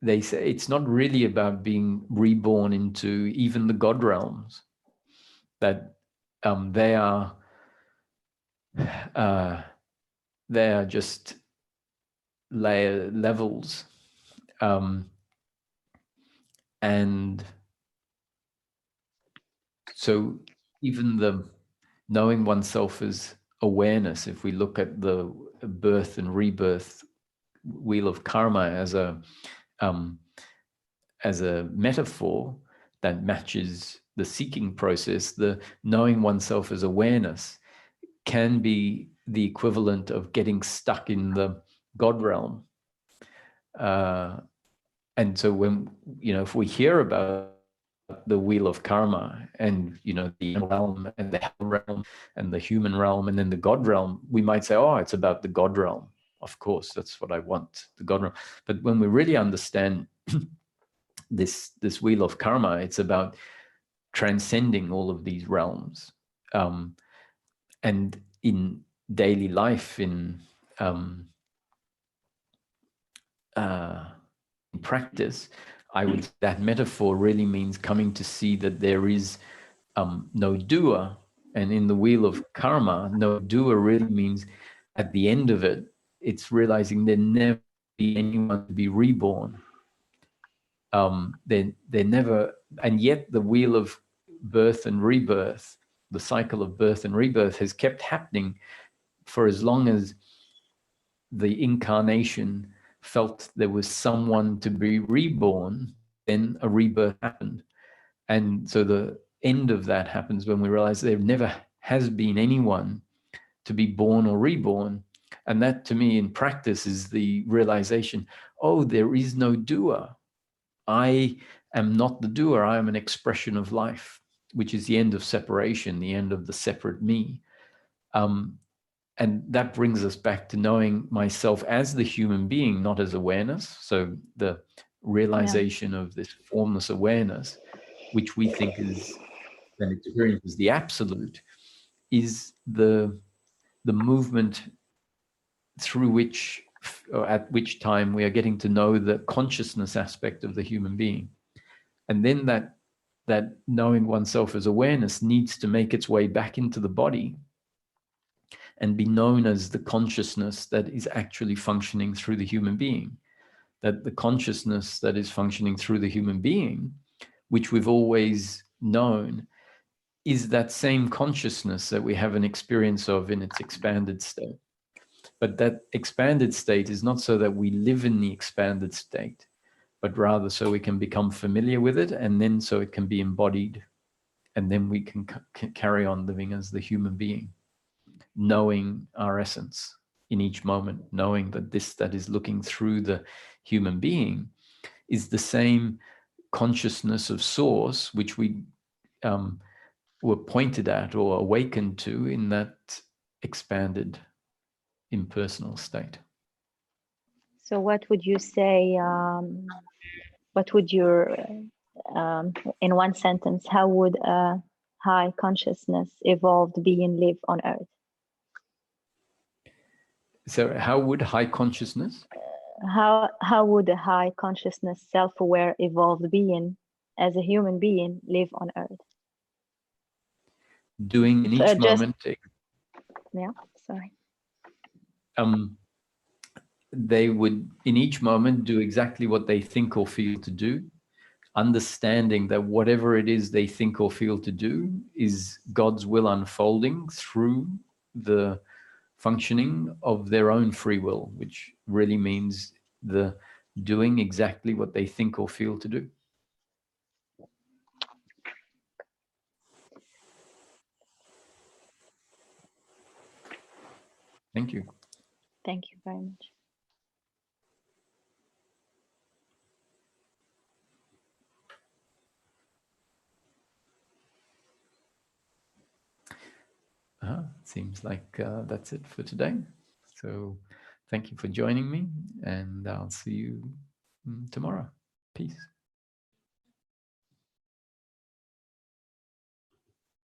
they say it's not really about being reborn into even the God realms, that they are just levels, and so even the knowing oneself as awareness, if we look at the birth and rebirth wheel of karma as a metaphor that matches the seeking process, the knowing oneself as awareness can be the equivalent of getting stuck in the God realm. And so when, if we hear about the wheel of karma and, the realm and the hell realm and the human realm and then the God realm, we might say, oh, it's about the God realm. Of course, that's what I want, the God realm. But when we really understand this wheel of karma, it's about transcending all of these realms. And in daily life, in practice, that metaphor really means coming to see that there is no doer. And in the wheel of karma, no doer really means at the end of it, it's realizing there never be anyone to be reborn. They're never, and yet the wheel of birth and rebirth, the cycle of birth and rebirth, has kept happening for as long as the incarnation felt there was someone to be reborn. Then a rebirth happened. And so the end of that happens when we realize there never has been anyone to be born or reborn. And that, to me, in practice, is the realization, oh, there is no doer. I am not the doer. I am an expression of life, which is the end of separation, the end of the separate me. And that brings us back to knowing myself as the human being, not as awareness. So the realization of this formless awareness, which we think is and experience as the absolute, is the movement through which, or at which time, we are getting to know the consciousness aspect of the human being. And then that knowing oneself as awareness needs to make its way back into the body and be known as the consciousness that is actually functioning through the human being. That the consciousness that is functioning through the human being, which we've always known, is that same consciousness that we have an experience of in its expanded state. But that expanded state is not so that we live in the expanded state, but rather so we can become familiar with it, and then so it can be embodied, and then we can carry on living as the human being, knowing our essence in each moment, knowing that this that is looking through the human being is the same consciousness of source, which we were pointed at or awakened to in that expanded impersonal state. So what would you say, what would your, in one sentence, how would a high consciousness evolved being live on Earth? So how would high consciousness? How would a high consciousness, self-aware, evolved being as a human being live on Earth? Doing in each moment. Yeah, sorry. they would, in each moment, do exactly what they think or feel to do, understanding that whatever it is they think or feel to do is God's will unfolding through the functioning of their own free will, which really means the doing exactly what they think or feel to do. Thank you. Thank you very much. Seems like that's it for today. So thank you for joining me, and I'll see you tomorrow. Peace.